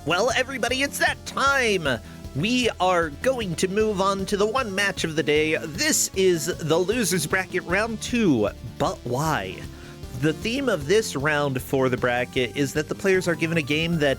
Well, everybody, it's that time. We are going to move on to the one match of the day. This is the Losers Bracket Round 2, but why? The theme of this round for the bracket is that the players are given a game that,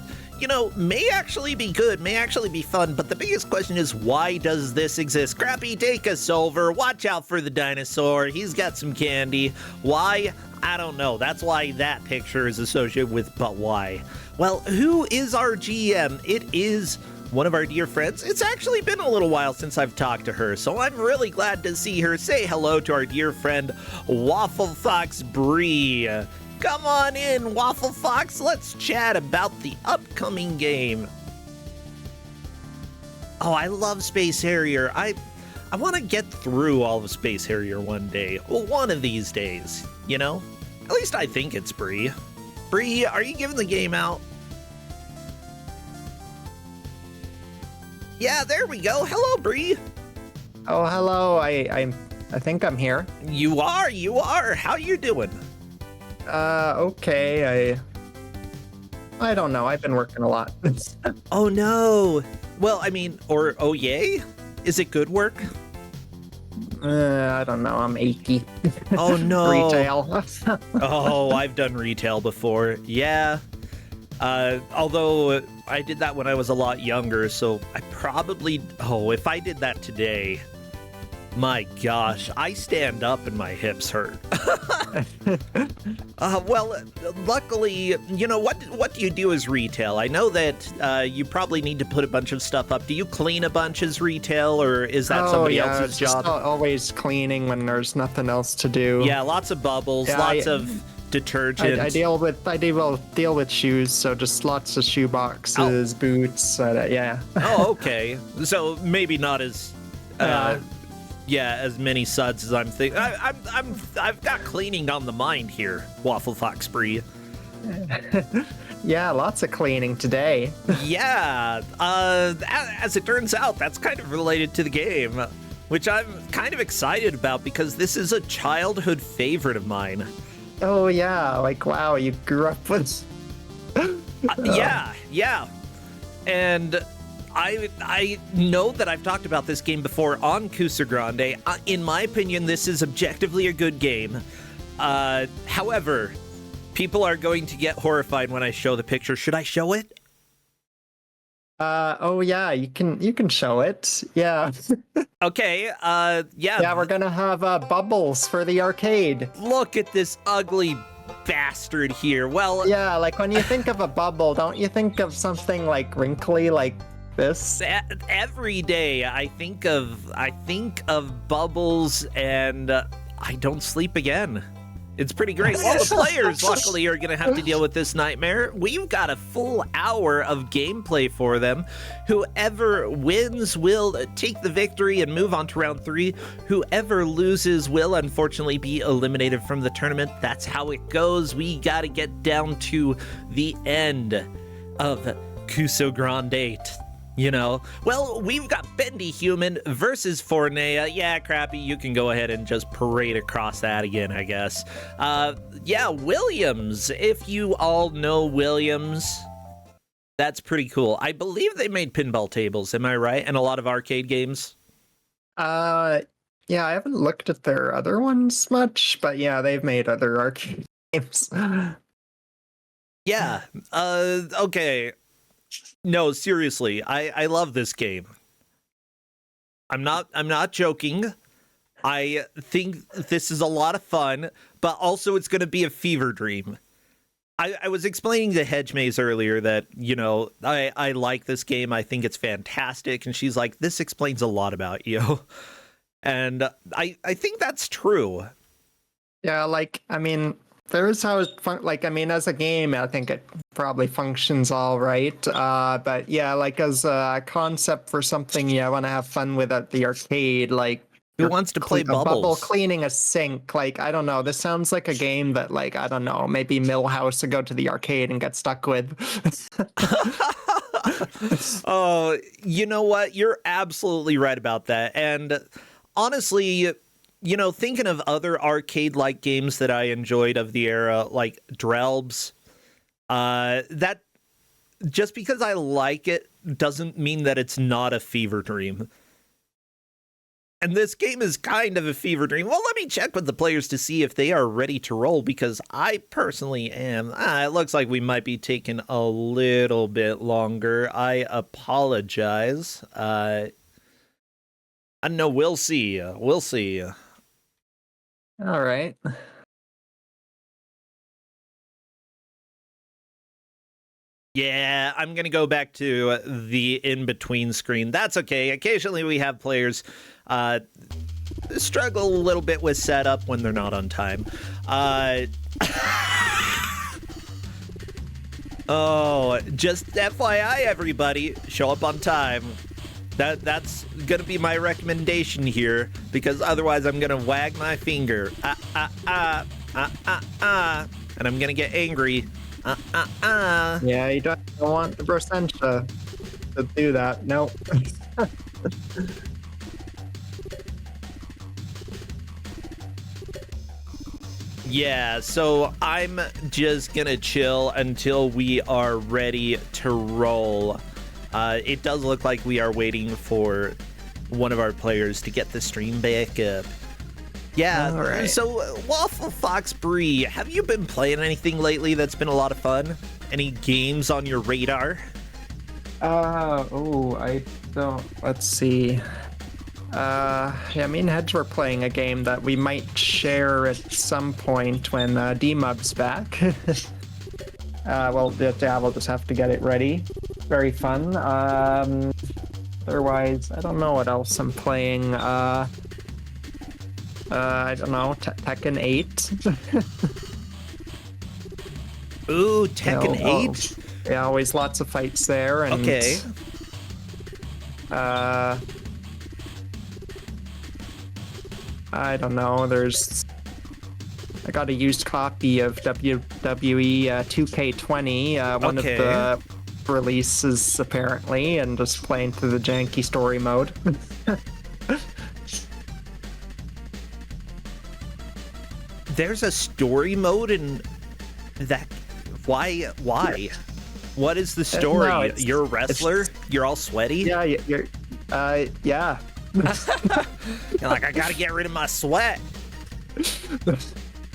may actually be good, may actually be fun, but the biggest question is, why does this exist? Scrappy, take us over. Watch out for the dinosaur. He's got some candy. Why? I don't know. That's why that picture is associated with but why. Well, who is our GM? It is one of our dear friends. It's actually been a little while since I've talked to her, so I'm really glad to see her. Say hello to our dear friend, WaffleFoxBrie. Come on in, WaffleFox. Let's chat about the upcoming game. Oh, I love Space Harrier. I want to get through all of Space Harrier one day. Well, one of these days, At least I think it's Bree. Bree, are you giving the game out? Yeah, there we go. Hello, Bree. Oh, hello. I think I'm here. You are. How you doing? Okay. I don't know. I've been working a lot. Oh no. Well, oh yay? Is it good work? I don't know. I'm achy. Oh no. Retail. Oh, I've done retail before. Yeah. Although I did that when I was a lot younger, so I probably... Oh, if I did that today, my gosh, I stand up and my hips hurt. Well, luckily, what do you do as retail? I know that you probably need to put a bunch of stuff up. Do you clean a bunch as retail, or is that somebody else's job? Just always cleaning when there's nothing else to do. Yeah, lots of bubbles, lots of detergent. I deal with shoes, so just lots of shoe boxes, boots. Yeah. Oh, okay. So maybe not as as many suds as I'm thinking. I've got cleaning on the mind here, WaffleFoxBrie. Yeah, lots of cleaning today. Yeah. As it turns out, that's kind of related to the game, which I'm kind of excited about because this is a childhood favorite of mine. Oh yeah, wow, you grew up with... Yeah. And I know that I've talked about this game before on Kusogrand8. In my opinion, this is objectively a good game. However, people are going to get horrified when I show the picture. Should I show it? Oh yeah, you can show it. Yeah. Okay, yeah. Yeah, we're gonna have bubbles for the arcade. Look at this ugly bastard here. Well, yeah, when you think of a bubble, don't you think of something wrinkly like this? Every day I think of bubbles and I don't sleep again. It's pretty great. All the players, luckily, are going to have to deal with this nightmare. We've got a full hour of gameplay for them. Whoever wins will take the victory and move on to round 3. Whoever loses will, unfortunately, be eliminated from the tournament. That's how it goes. We got to get down to the end of Kusogrand8. Well, we've got Bendyhuman versus Forneia. Yeah, Crappy, you can go ahead and just parade across that again, I guess. Yeah, Williams. If you all know Williams, that's pretty cool. I believe they made pinball tables, am I right? And a lot of arcade games? Yeah, I haven't looked at their other ones much, but yeah, they've made other arcade games. Yeah, okay. No, seriously, I love this game. I'm not joking. I think this is a lot of fun, but also it's going to be a fever dream. I was explaining to Hedge Maze earlier that, I like this game. I think it's fantastic. And she's like, this explains a lot about you. And I think that's true. Yeah, there's how it as a game, I think it probably functions all right. But yeah, as a concept for something you want to have fun with at the arcade, who wants to play bubbles? Bubble cleaning a sink, I don't know. This sounds like a game that, I don't know, maybe Millhouse would go to the arcade and get stuck with. Oh, you know what? You're absolutely right about that. And honestly, thinking of other arcade-like games that I enjoyed of the era, like Drelbs, that just because I like it doesn't mean that it's not a fever dream. And this game is kind of a fever dream. Well, let me check with the players to see if they are ready to roll, because I personally am. It looks like we might be taking a little bit longer. I apologize. I don't know. We'll see. We'll see. All right. Yeah, I'm going to go back to the in-between screen. That's okay. Occasionally we have players struggle a little bit with setup when they're not on time. Oh, just FYI, everybody, show up on time. That's going to be my recommendation here, because otherwise I'm going to wag my finger. And I'm going to get angry. Yeah, you don't want the percent to do that. Nope. Yeah, so I'm just gonna chill until we are ready to roll. It does look like we are waiting for one of our players to get the stream back up. Yeah, right. So WaffleFoxBrie, have you been playing anything lately that's been a lot of fun? Any games on your radar? I don't. Let's see. Yeah, me and Hedge were playing a game that we might share at some point when D-Mub's back. Well, yeah, we'll just have to get it ready. Very fun. Otherwise, I don't know what else I'm playing. I don't know, Tekken 8. Ooh, Tekken 8? Yeah, always lots of fights there. And, okay. I don't know, I got a used copy of WWE 2K20, one of the releases apparently, and just playing through the janky story mode. There's a story mode in that. Why? What is the story? No, you're a wrestler? You're all sweaty? Yeah, yeah. You're like, I gotta get rid of my sweat.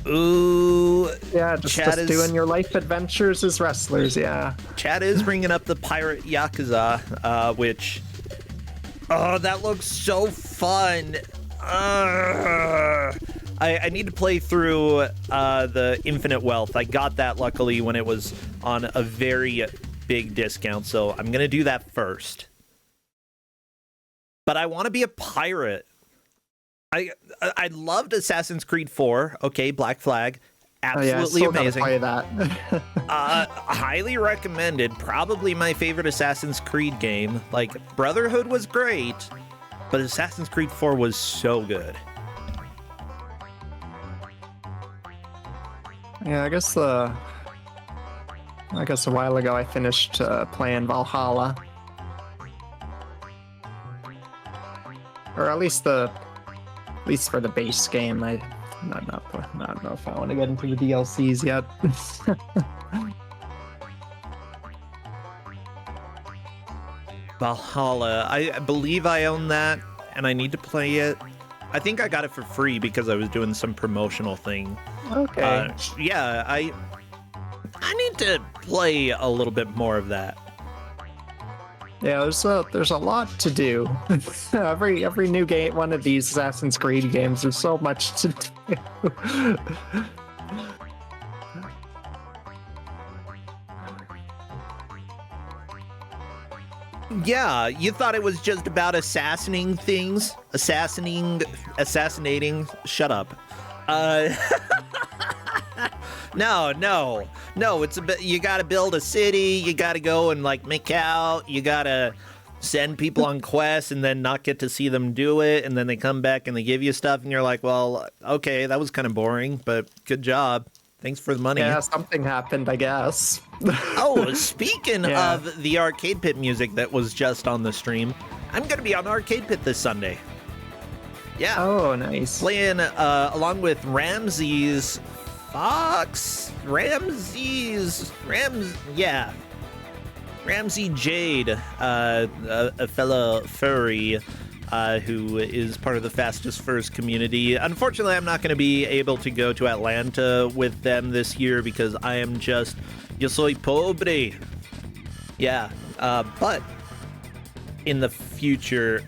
Ooh. Yeah, just doing your life adventures as wrestlers, yeah. Chad is bringing up the Pirate Yakuza, which... Oh, that looks so fun. I need to play through the Infinite Wealth. I got that, luckily, when it was on a very big discount, so I'm going to do that first. But I want to be a pirate. I loved Assassin's Creed 4. Okay, Black Flag. Absolutely amazing. Play that. Highly recommended. Probably my favorite Assassin's Creed game. Like, Brotherhood was great, but Assassin's Creed 4 was so good. Yeah, I guess a while ago I finished playing Valhalla. Or at least for the base game. I don't know if I want to get into the DLCs yet. Valhalla. I believe I own that, and I need to play it. I think I got it for free because I was doing some promotional thing. Okay. Yeah, I need to play a little bit more of that. Yeah, there's a lot to do. every new game, one of these Assassin's Creed games, there's so much to do. Yeah, you thought it was just about assassinating things? Assassinating. Shut up. No. It's a bit. You gotta build a city. You gotta go and like make out. You gotta send people on quests and then not get to see them do it, and then they come back and they give you stuff, and you're like, well, okay, that was kind of boring, but good job. Thanks for the money. Yeah, something happened, I guess. Oh, speaking of the Arcade Pit music that was just on the stream, I'm going to be on Arcade Pit this Sunday. Yeah. Oh, nice. Playing along with Ramses Fox. Yeah. Ramsey Jade, a fellow furry who is part of the Fastest Furs community. Unfortunately, I'm not going to be able to go to Atlanta with them this year because I am just, yo soy pobre. Yeah, but in the future,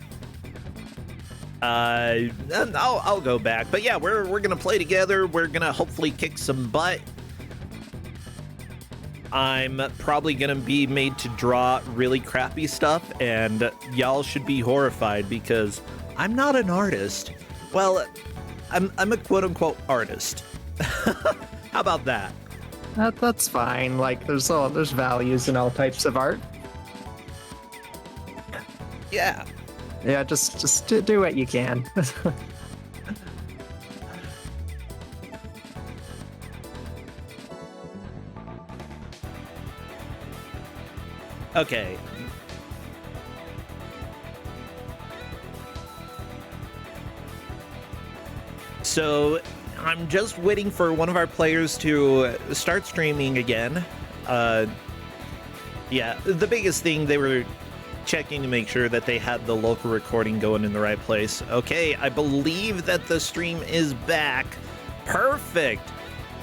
I'll go back. But yeah, we're going to play together. We're going to hopefully kick some butt. I'm probably going to be made to draw really crappy stuff, and y'all should be horrified because I'm not an artist. Well, I'm a quote-unquote artist. How about that? That's fine. Like, there's values in all types of art. Yeah. Yeah, just do what you can. Okay. So, I'm just waiting for one of our players to start streaming again. Yeah, the biggest thing, they were checking to make sure that they had the local recording going in the right place. Okay, I believe that the stream is back. Perfect.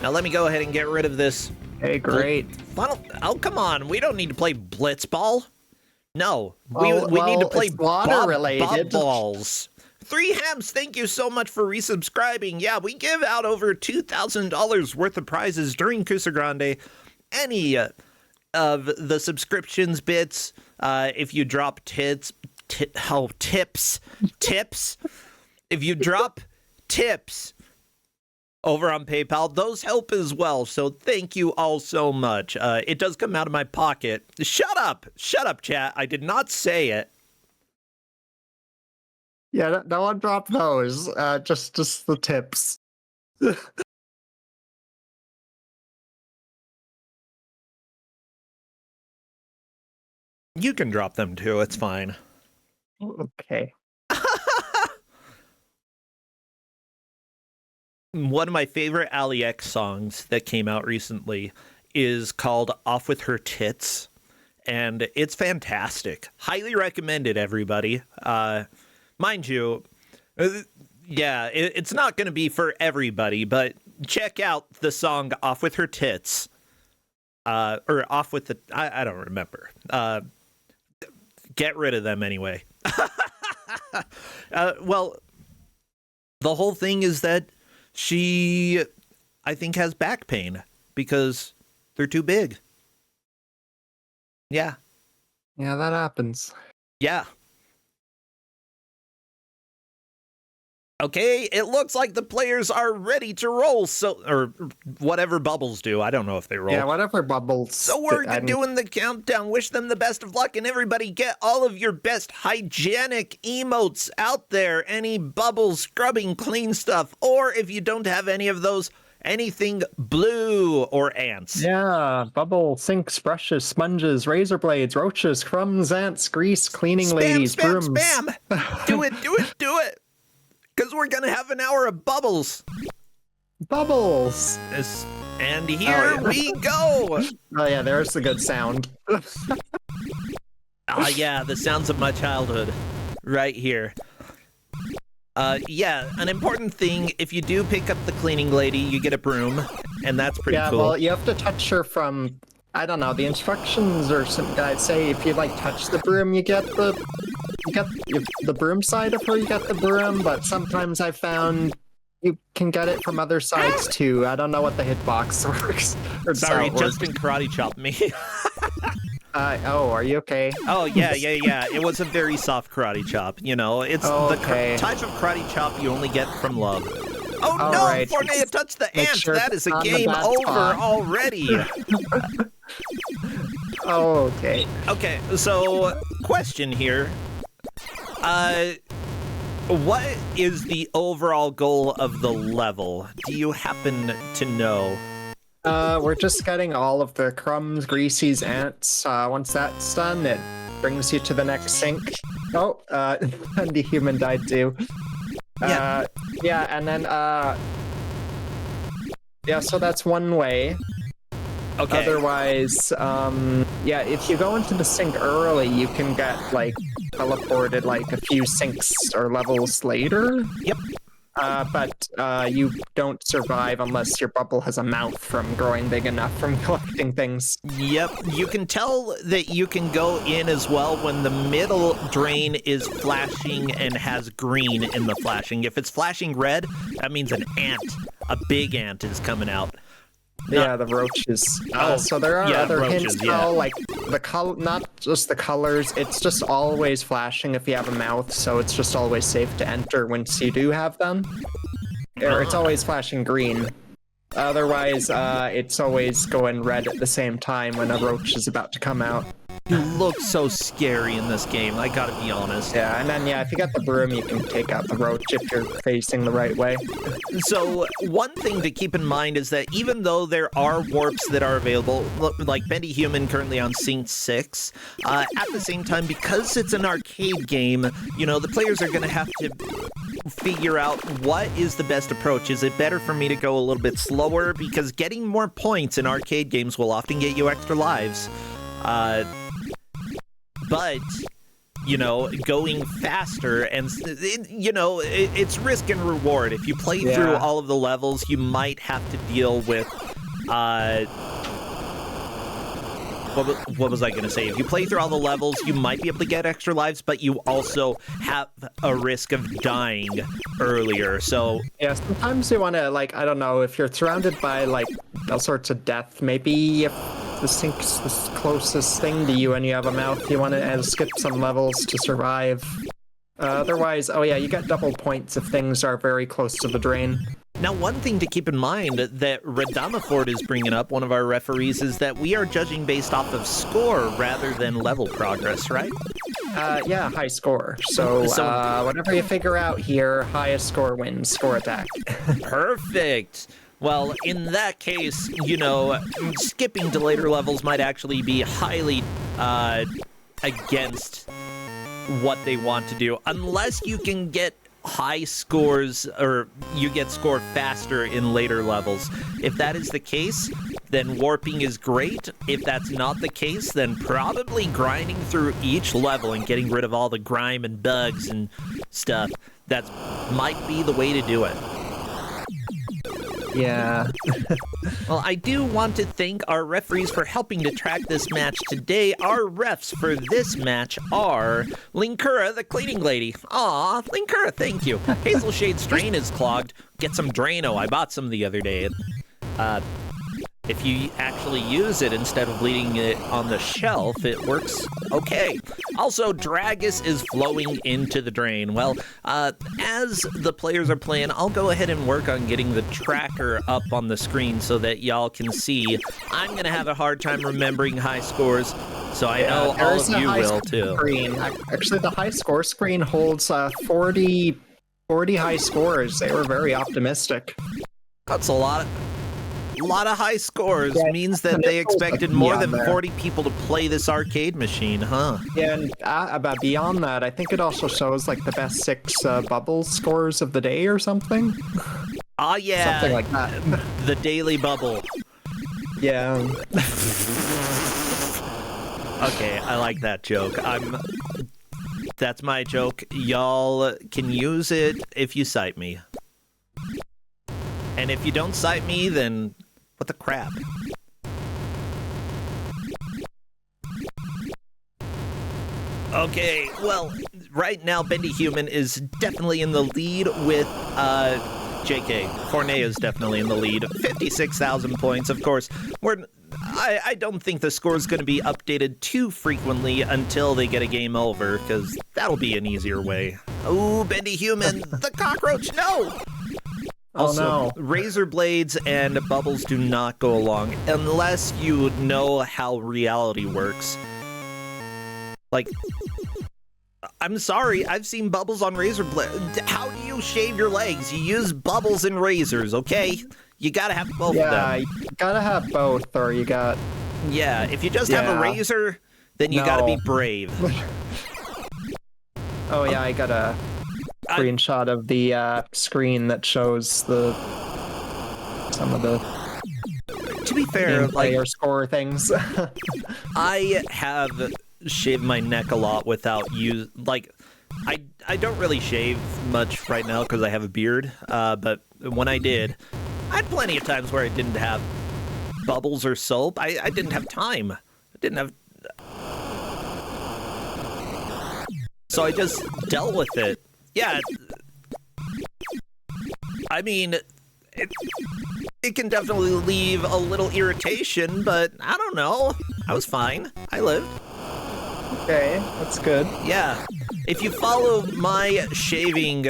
Now let me go ahead and get rid of this. Hey, great. Oh, come on. We don't need to play blitzball. No, we need to play water-related balls. 3 Hams, thank you so much for resubscribing. Yeah, we give out over $2,000 worth of prizes during Kusogrand8. Any of the subscriptions bits, if you drop tips, if you drop tips over on PayPal, those help as well. So thank you all so much. It does come out of my pocket. Shut up, chat. I did not say it. Yeah, no one drop those. Just the tips. You can drop them too. It's fine. Okay. One of my favorite Ali X songs that came out recently is called Off With Her Tits, and it's fantastic. Highly recommended, everybody. Mind you, yeah, it's not going to be for everybody, but check out the song Off With Her Tits. Or Off With the... I don't remember. Get rid of them anyway. Well, the whole thing is that she, I think, has back pain because they're too big. Yeah. Yeah, that happens. Yeah. Okay, it looks like the players are ready to roll, or whatever Bubbles do. I don't know if they roll. Yeah, whatever Bubbles. So we're doing the countdown. Wish them the best of luck, and everybody get all of your best hygienic emotes out there. Any Bubbles scrubbing clean stuff, or if you don't have any of those, anything blue or ants. Yeah, Bubble, sinks, brushes, sponges, razor blades, roaches, crumbs, ants, grease, cleaning ladies, brooms. Spam! Do it! Because we're going to have an hour of Bubbles. Bubbles! And here we go! Oh yeah, there's the good sound. Yeah, the sounds of my childhood. Right here. Yeah, an important thing, if you do pick up the cleaning lady, you get a broom. And that's pretty cool. Yeah, well, you have to touch her from... I don't know, the instructions or some guys say if you like touch the broom, you get the broom side of her, you get the broom, but sometimes I found you can get it from other sides too. I don't know what the hitbox works. Sorry, Justin karate chopped me. Oh, are you okay? Oh, yeah. It was a very soft karate chop, you know. It's the type of karate chop you only get from love. Oh, all no, right. Forneia touched the ant. Sure that is a game over already. Oh, okay. Okay, so question here. What is the overall goal of the level? Do you happen to know? We're just getting all of the crumbs, greasies, ants. Once that's done, it brings you to the next sink. Oh, Bendyhuman died too. Yeah, and then, yeah, so that's one way. Okay. Otherwise, yeah, if you go into the sink early, you can get, like, teleported, like, a few sinks or levels later. Yep. But you don't survive unless your bubble has a mouth from growing big enough from collecting things. Yep, you can tell that you can go in as well when the middle drain is flashing and has green in the flashing. If it's flashing red, that means an ant, a big ant is coming out. Yeah, the roaches. So there are other hints, though, like not just the colors, it's just always flashing if you have a mouth, so it's just always safe to enter once you do have them. Or it's always flashing green. Otherwise, it's always going red at the same time when a roach is about to come out. You look so scary in this game, I gotta be honest. Yeah, and then, if you got the broom, you can take out the roach if you're facing the right way. So, one thing to keep in mind is that even though there are warps that are available, like Bendyhuman currently on Sync 6, at the same time, because it's an arcade game, you know, the players are gonna have to figure out what is the best approach. Is it better for me to go a little bit slower? Because getting more points in arcade games will often get you extra lives. But, you know, going faster and, you know, it's risk and reward. If you play through all of the levels, you might have to deal with, what was I going to say? If you play through all the levels, you might be able to get extra lives, but you also have a risk of dying earlier, so... Yeah, sometimes you want to, like, I don't know, if you're surrounded by, like, all sorts of death, maybe if the sink's the closest thing to you and you have a mouth, you want to skip some levels to survive. Otherwise, you get double points if things are very close to the drain. Now, one thing to keep in mind that Radamaford is bringing up, one of our referees, is that we are judging based off of score rather than level progress, right? Yeah, high score. So whatever you figure out here, highest score wins. Score attack. Perfect. Well, in that case, you know, skipping to later levels might actually be highly against what they want to do, unless you can get high scores or you get scored faster in later levels. If that is the case, then warping is great. If that's not the case, then probably grinding through each level and getting rid of all the grime and bugs and stuff, that might be the way to do it. Yeah. Well, I do want to thank our referees for helping to track this match today. Our refs for this match are Linkura, the cleaning lady. Aw, Linkura, thank you. Hazel Shade's drain is clogged. Get some Drano. I bought some the other day. If you actually use it instead of leaving it on the shelf, it works okay. Also, Dragus is flowing into the drain. Well, as the players are playing, I'll go ahead and work on getting the tracker up on the screen so that y'all can see. I'm going to have a hard time remembering high scores, so I know all of you will too. Screen. Actually, the high score screen holds 40 high scores. They were very optimistic. That's a lot of high scores. Means that they expected more than 40 people to play this arcade machine, huh? Yeah, and about beyond that, I think it also shows like the best 6 bubble scores of the day or something. Ah, yeah. Something like that. The daily bubble. Yeah. Okay, I like that joke. That's my joke. Y'all can use it if you cite me. And if you don't cite me, then what the crap? Okay, well, right now Bendyhuman is definitely in the lead with JK. Forneia is definitely in the lead. 56,000 points, of course. I don't think the score is going to be updated too frequently until they get a game over, because that'll be an easier way. Ooh, Bendyhuman, the cockroach, no! Also, no. razor blades and bubbles do not go along unless you know how reality works. Like, I'm sorry, I've seen bubbles on razor blades. How do you shave your legs? You use bubbles and razors, okay? You gotta have both of them. Yeah, you gotta have both, or you got... Yeah, if you just have a razor, then you gotta be brave. Oh yeah, I got a screenshot of the screen that shows some of the To be fair, like, or score things. I have shaved my neck a lot without like, I don't really shave much right now because I have a beard, but when I did, I had plenty of times where I didn't have bubbles or soap. I didn't have time. I didn't have... So I just dealt with it. Yeah. I mean, it can definitely leave a little irritation, but I don't know. I was fine. I lived. Okay, that's good. Yeah. If you follow my shaving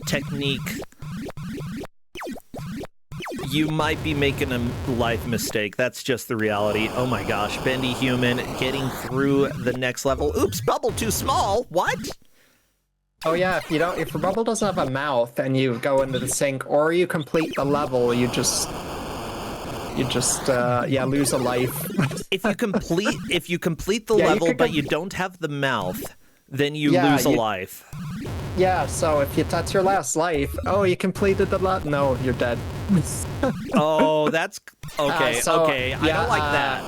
technique, you might be making a life mistake. That's just the reality. Oh my gosh, Bendyhuman getting through the next level. Oops, bubble too small. What? Oh yeah, if your bubble doesn't have a mouth and you go into the sink, or you complete the level, you just lose a life. If you complete the level but you don't have the mouth, then you lose a life. Yeah, so if that's your last life, oh, you completed the level. No, you're dead. Oh, that's okay. Okay, I don't like that.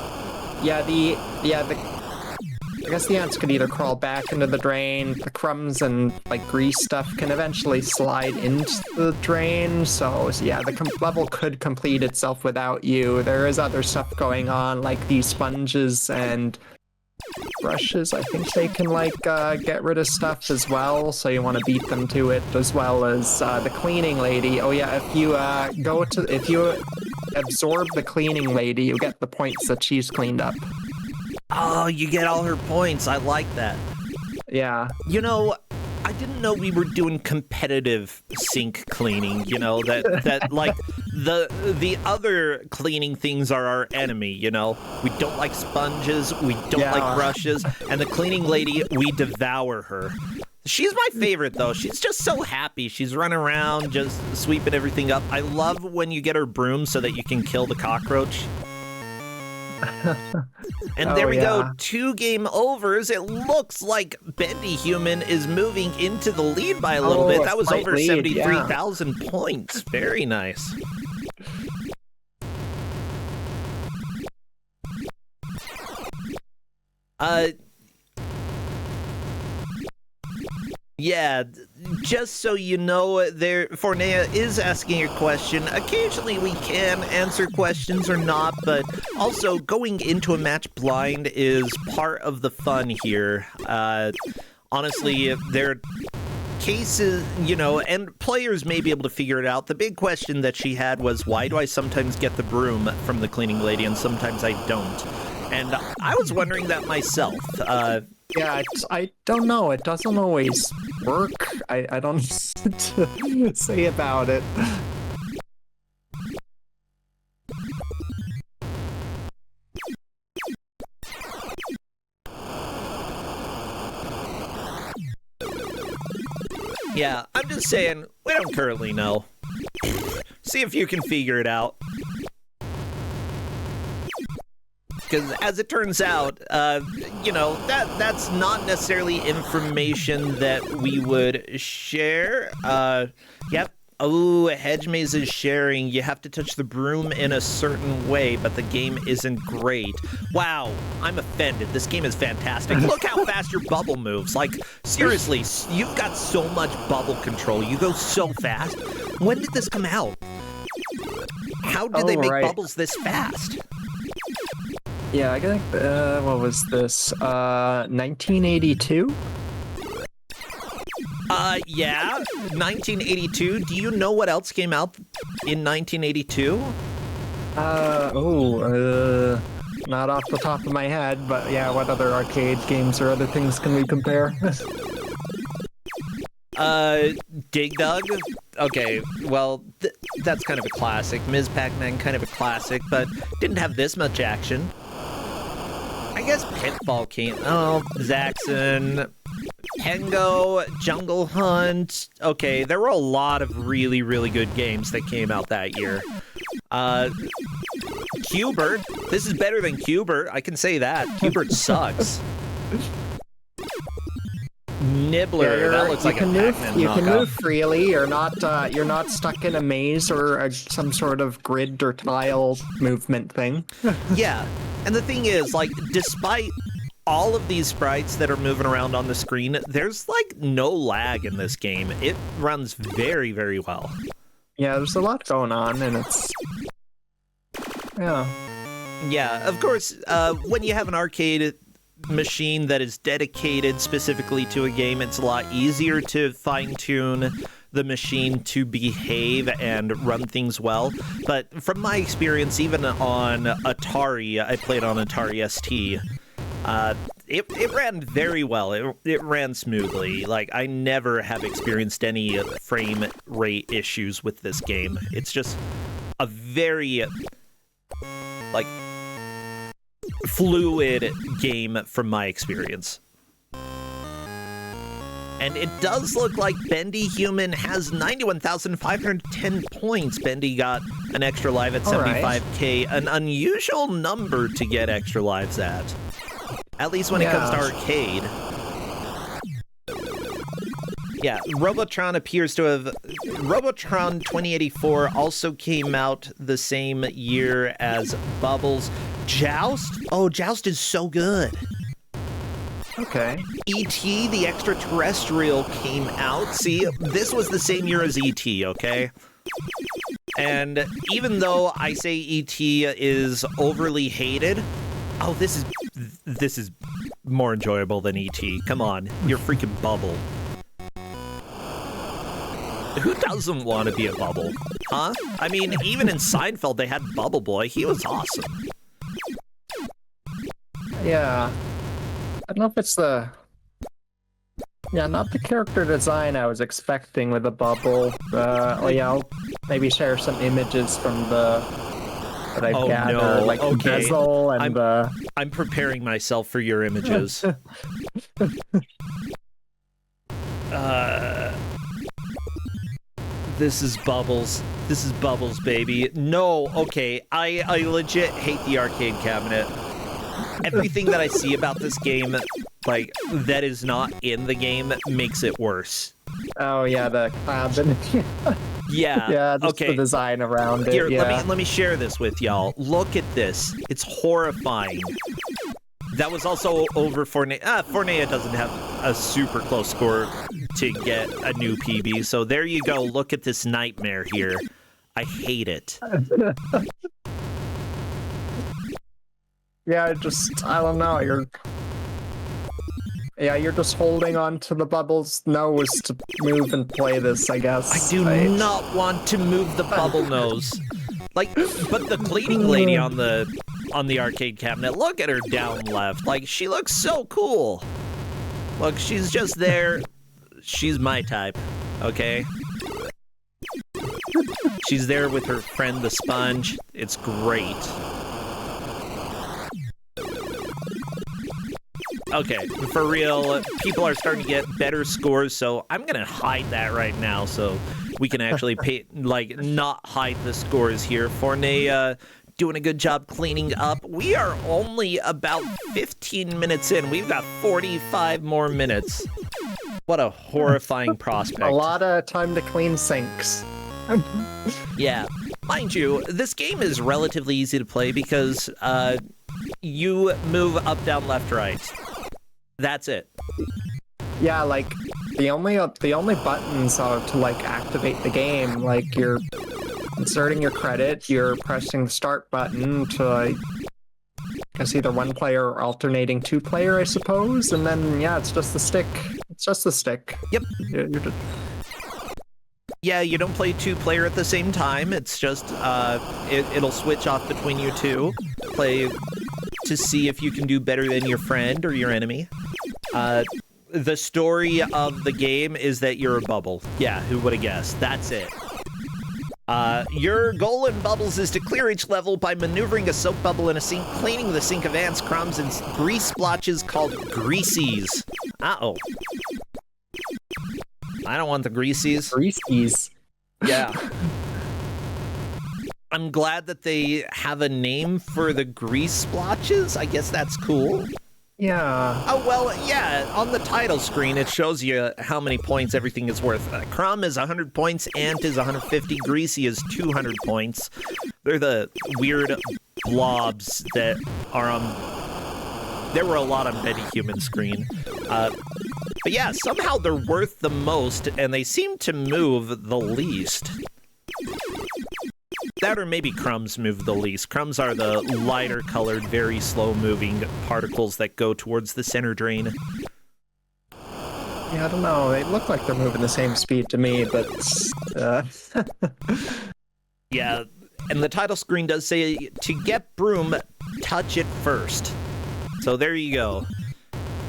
I guess the ants could either crawl back into the drain. The crumbs and like grease stuff can eventually slide into the drain. So yeah, the level could complete itself without you. There is other stuff going on, like these sponges and brushes. I think they can like get rid of stuff as well. So you want to beat them to it, as well as the cleaning lady. Oh yeah, if you absorb the cleaning lady, you get the points that she's cleaned up. Oh, you get all her points. I like that. Yeah. You know, I didn't know we were doing competitive sink cleaning, you know, that like the other cleaning things are our enemy, you know. We don't like sponges, we don't like brushes, and the cleaning lady, we devour her. She's my favorite, though. She's just so happy. She's running around, just sweeping everything up. I love when you get her broom so that you can kill the cockroach. And there we go, 2 game overs. It looks like Bendyhuman is moving into the lead by a little bit. That was over 73,000 points. Very nice. Yeah, just so you know, Forneia is asking a question. Occasionally we can answer questions or not, but also going into a match blind is part of the fun here. Honestly, there are cases, you know, and players may be able to figure it out. The big question that she had was, why do I sometimes get the broom from the cleaning lady and sometimes I don't? And I was wondering that myself. Yeah, I don't know. It doesn't always work. I don't know what to say about it. Yeah, I'm just saying, we don't currently know. See if you can figure it out. Because as it turns out, you know, that's not necessarily information that we would share. Yep. Oh, Hedge Maze is sharing. You have to touch the broom in a certain way, but the game isn't great. Wow, I'm offended. This game is fantastic. Look how fast your bubble moves. Like, seriously, you've got so much bubble control. You go so fast. When did this come out? How did they make bubbles this fast? Yeah, I think, what was this, 1982? Yeah, 1982. Do you know what else came out in 1982? Not off the top of my head, but yeah, what other arcade games or other things can we compare? Dig Dug? Okay, well, that's kind of a classic. Ms. Pac-Man, kind of a classic, but didn't have this much action. I guess Pitfall came... Oh, Zaxxon, Pengo, Jungle Hunt. Okay, there were a lot of really, really good games that came out that year. Qbert. This is better than Qbert. I can say that. Qbert sucks. Nibbler. That looks like a Pac-Man You can knockoff. move freely. You're not stuck in a maze or some sort of grid or tile movement thing. Yeah, and the thing is, like, despite all of these sprites that are moving around on the screen, there's, like, no lag in this game. It runs very, very well. Yeah, there's a lot going on, and it's... Yeah. Yeah, of course, when you have an arcade machine that is dedicated specifically to a game, it's a lot easier to fine-tune the machine to behave and run things well. But from my experience, even on Atari, I played on Atari ST, it ran very well. It ran smoothly. Like, I never have experienced any frame rate issues with this game. It's just a very, like, fluid game from my experience. And it does look like Bendyhuman has 91,510 points. Bendy got an extra live at 75k, an unusual number to get extra lives at least when it comes to arcade. Yeah, Robotron appears to have... Robotron 2084 also came out the same year as Bubbles. Joust? Oh, Joust is so good. Okay. E.T., the extraterrestrial, came out. See, this was the same year as E.T., okay? And even though I say E.T. is overly hated, oh, this is more enjoyable than E.T. Come on, you're freaking Bubble. Who doesn't want to be a Bubble? Huh? I mean, even in Seinfeld, they had Bubble Boy. He was awesome. Yeah. I don't know if it's the... Yeah, not the character design I was expecting with the Bubble. I'll maybe share some images from that I've gathered, no. like Okay. the bezel and I'm preparing myself for your images. This is Bubbles. This is Bubbles, baby. No, okay. I legit hate the arcade cabinet. Everything that I see about this game, like, that is not in the game, makes it worse. Oh yeah, the cabin. Yeah. Yeah, just okay. the design around it. Here, yeah. let me share this with y'all. Look at this. It's horrifying. That was also over Forneia. Forneia doesn't have a super close score to get a new PB, so there you go. Look at this nightmare here. I hate it. Yeah, I don't know, you're just holding on to the Bubble's nose to move and play this, I guess. I do not want to move the bubble nose. Like, but the cleaning lady on the arcade cabinet, look at her down left. Like, she looks so cool. Look, she's just there. She's my type, okay? She's there with her friend the sponge. It's great. Okay, for real, people are starting to get better scores, so I'm gonna hide that right now so we can actually not hide the scores here. Forneia doing a good job cleaning up. We are only about 15 minutes in. We've got 45 more minutes. What a horrifying prospect. A lot of time to clean sinks. Yeah. Mind you, this game is relatively easy to play because you move up, down, left, right. That's it. Yeah, like the only buttons are to like activate the game. Like you're inserting your credit, you're pressing the start button to like, I guess either one player or alternating two player, I suppose. And then yeah, it's just the stick. It's just the stick. Yep. You're just... Yeah, you don't play two player at the same time. It's just it'll switch off between you two. Play to see if you can do better than your friend or your enemy. The story of the game is that you're a bubble. Yeah, who would have guessed? That's it. Your goal in Bubbles is to clear each level by maneuvering a soap bubble in a sink, cleaning the sink of ants, crumbs, and grease splotches called greasies. Uh-oh. I don't want the greasies. Greasies. Yeah. I'm glad that they have a name for the grease splotches. I guess that's cool. Yeah. Oh, well, yeah, on the title screen, it shows you how many points everything is worth. Crumb is 100 points, Ant is 150, Greasy is 200 points. They're the weird blobs that are on... There were a lot on Bendyhuman screen. But yeah, somehow they're worth the most, and they seem to move the least. That or maybe crumbs move the least. Crumbs are the lighter colored, very slow moving particles that go towards the center drain. Yeah, I don't know. They look like they're moving the same speed to me, but... Yeah, and the title screen does say, to get broom, touch it first. So there you go.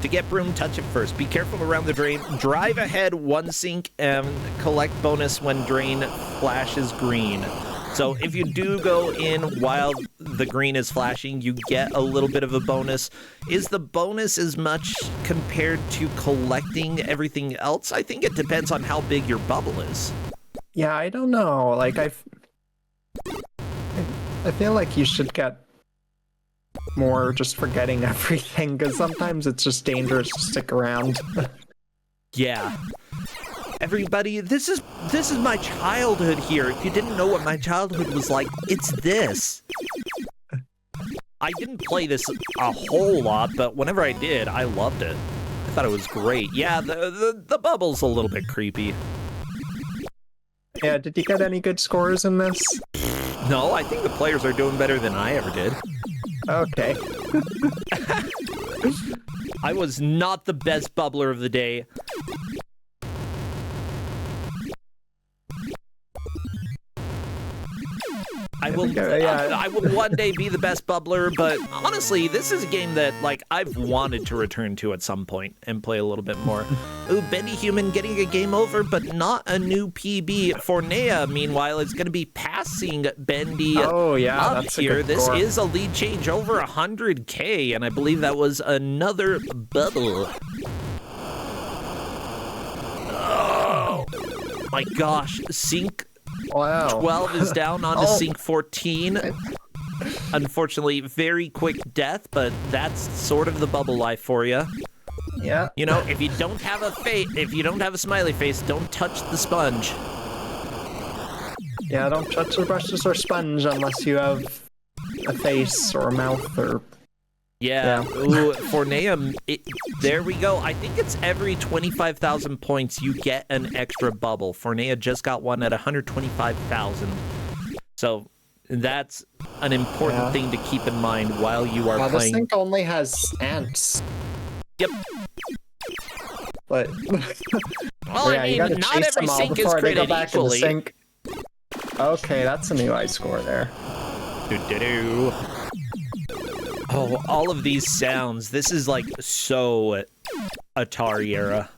To get broom, touch it first. Be careful around the drain. Drive ahead one sink and collect bonus when drain flashes green. So if you do go in while the green is flashing, you get a little bit of a bonus. Is the bonus as much compared to collecting everything else? I think it depends on how big your bubble is. Yeah, I don't know. Like, I feel like you should get more just for getting everything, because sometimes it's just dangerous to stick around. Yeah. Everybody, this is my childhood here. If you didn't know what my childhood was like, it's this. I didn't play this a whole lot, but whenever I did, I loved it. I thought it was great. Yeah, the bubble's a little bit creepy. Yeah, did you get any good scores in this? No, I think the players are doing better than I ever did. Okay. I was not the best bubbler of the day. I will one day be the best bubbler, but honestly, this is a game that, like, I've wanted to return to at some point and play a little bit more. Ooh, Bendyhuman getting a game over, but not a new PB. Forneia, meanwhile, is going to be passing Bendy up that's here. This is a lead change over 100K, and I believe that was another bubble. Oh, my gosh. Sink... Wow. 12 is down onto sink 14. Unfortunately, very quick death, but that's sort of the bubble life for you. Yeah. You know, if you don't have a smiley face, don't touch the sponge. Yeah, don't touch the brushes or sponge unless you have a face or a mouth or... Yeah. Ooh, Forneia, there we go. I think it's every 25,000 points you get an extra bubble. Forneia just got one at 125,000. So that's an important thing to keep in mind while you are playing. This thing only has ants. Yep. But well, I mean, not every sink is created equally. Okay, that's a new high score there. Do-do-do. Oh, all of these sounds. This is like so Atari era.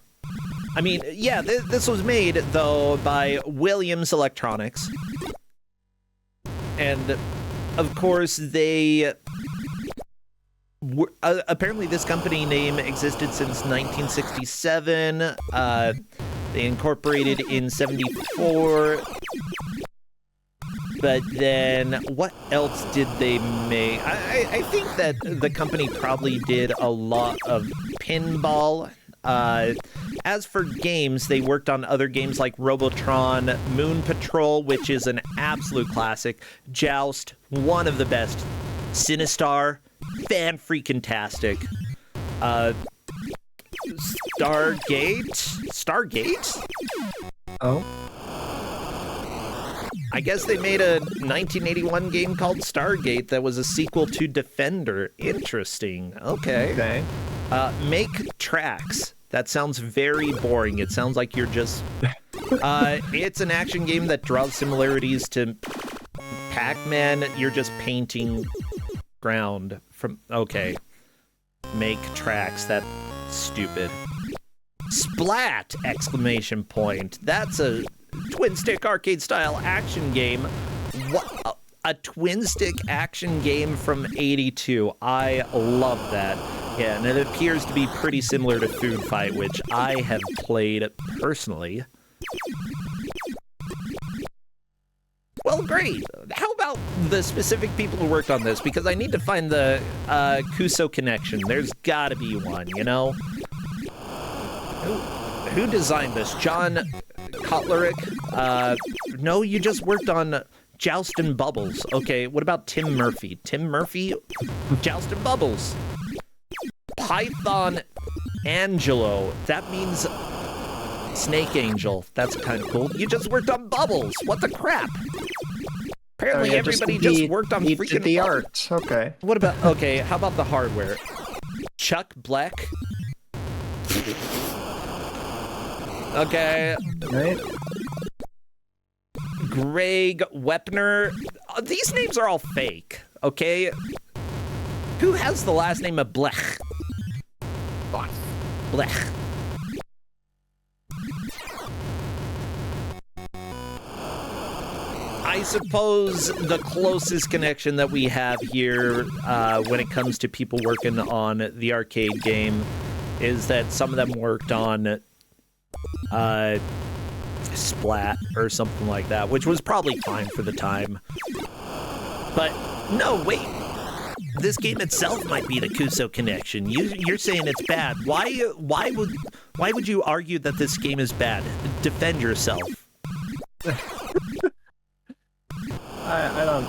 I mean, yeah, this was made, though, by Williams Electronics. And, of course, they... apparently this company name existed since 1967. They incorporated in 74. But then, what else did they make? I think that the company probably did a lot of pinball. As for games, they worked on other games like Robotron, Moon Patrol, which is an absolute classic, Joust, one of the best, Sinistar, fan-freaking-tastic, Stargate? Oh? I guess they made a 1981 game called Stargate that was a sequel to Defender. Interesting. Okay. Make tracks. That sounds very boring. It sounds like you're just... it's an action game that draws similarities to Pac-Man. You're just painting ground from... Okay. Make tracks. That's stupid. Splat! Exclamation point. That's a... twin-stick arcade-style action game. What? A twin-stick action game from '82. I love that. Yeah, and it appears to be pretty similar to Food Fight, which I have played personally. well, great. How about the specific people who worked on this? Because I need to find the Kuso connection. There's gotta be one, you know? Who designed this? John Kotlerick? No, you just worked on Joust and Bubbles. Okay, what about Tim Murphy? Tim Murphy? Joust and Bubbles. Python Angelo. That means Snake Angel. That's kind of cool. You just worked on Bubbles. What the crap? Apparently everybody just worked on freaking the art. Okay. What about, okay, how about the hardware? Chuck Black? Okay. Right. Greg Wepner. These names are all fake, okay? Who has the last name of Blech? Blech. I suppose the closest connection that we have here when it comes to people working on the arcade game is that some of them worked on Splat or something like that, which was probably fine for the time. But no, wait. This game itself might be the Kuso connection. You're saying it's bad. Why would you argue that this game is bad? Defend yourself. I don't.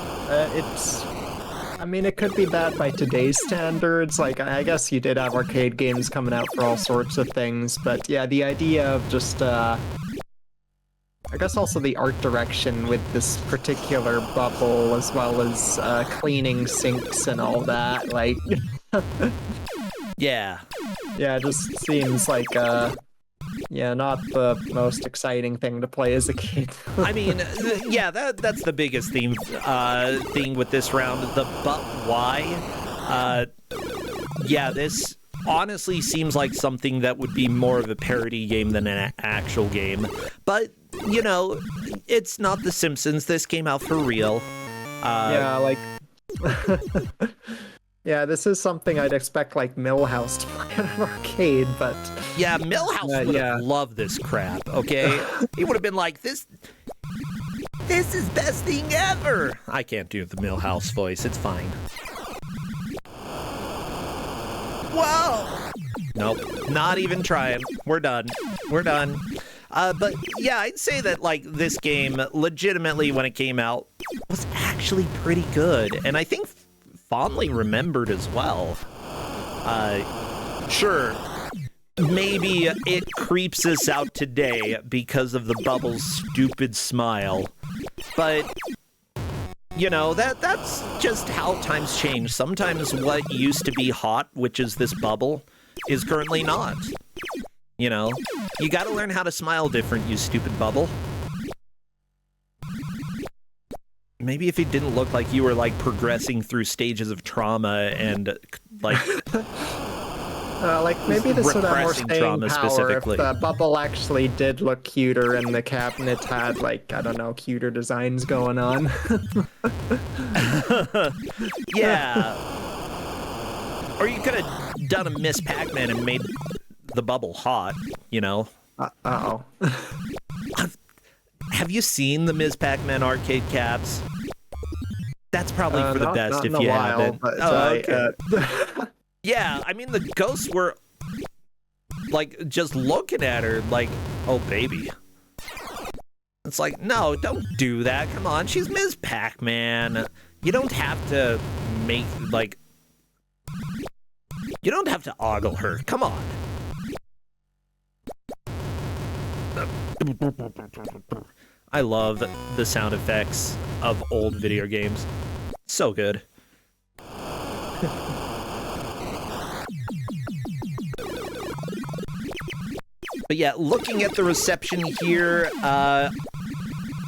I mean, it could be bad by today's standards. Like, I guess you did have arcade games coming out for all sorts of things, but yeah, the idea of just, I guess also the art direction with this particular bubble, as well as cleaning sinks and all that, like... Yeah. Yeah, it just seems like, yeah, not the most exciting thing to play as a kid. I mean, yeah, that's the biggest thing with this round. The but why? Yeah, this honestly seems like something that would be more of a parody game than an actual game. But, you know, it's not The Simpsons. This came out for real. Yeah, like... Yeah, this is something I'd expect, like, Millhouse to play at an arcade, but... Yeah, Millhouse would have loved this crap, okay? He would have been like, this is best thing ever! I can't do the Millhouse voice, it's fine. Whoa! Nope, not even trying. We're done. We're done. But yeah, I'd say that, like, this game, legitimately, when it came out, was actually pretty good. And I think fondly remembered as well. Sure, maybe it creeps us out today because of the Bubble's stupid smile. But, you know, that's just how times change. Sometimes what used to be hot, which is this Bubble, is currently not. You know, you gotta learn how to smile different, you stupid Bubble. Maybe if it didn't look like you were, like, progressing through stages of trauma and, like... like, maybe this would have more staying trauma power if the Bubble actually did look cuter and the cabinet had, like, I don't know, cuter designs going on. Yeah. Or you could have done a Miss Pac-Man and made the Bubble hot, you know? Uh-oh. Have you seen the Ms. Pac-Man arcade caps? That's probably for the best if you haven't. But, okay. Yeah, I mean, the ghosts were, like, just looking at her like, oh, baby. It's like, no, don't do that. Come on, she's Ms. Pac-Man. You don't have to make, like... You don't have to ogle her. Come on. I love the sound effects of old video games. So good. But yeah, looking at the reception here,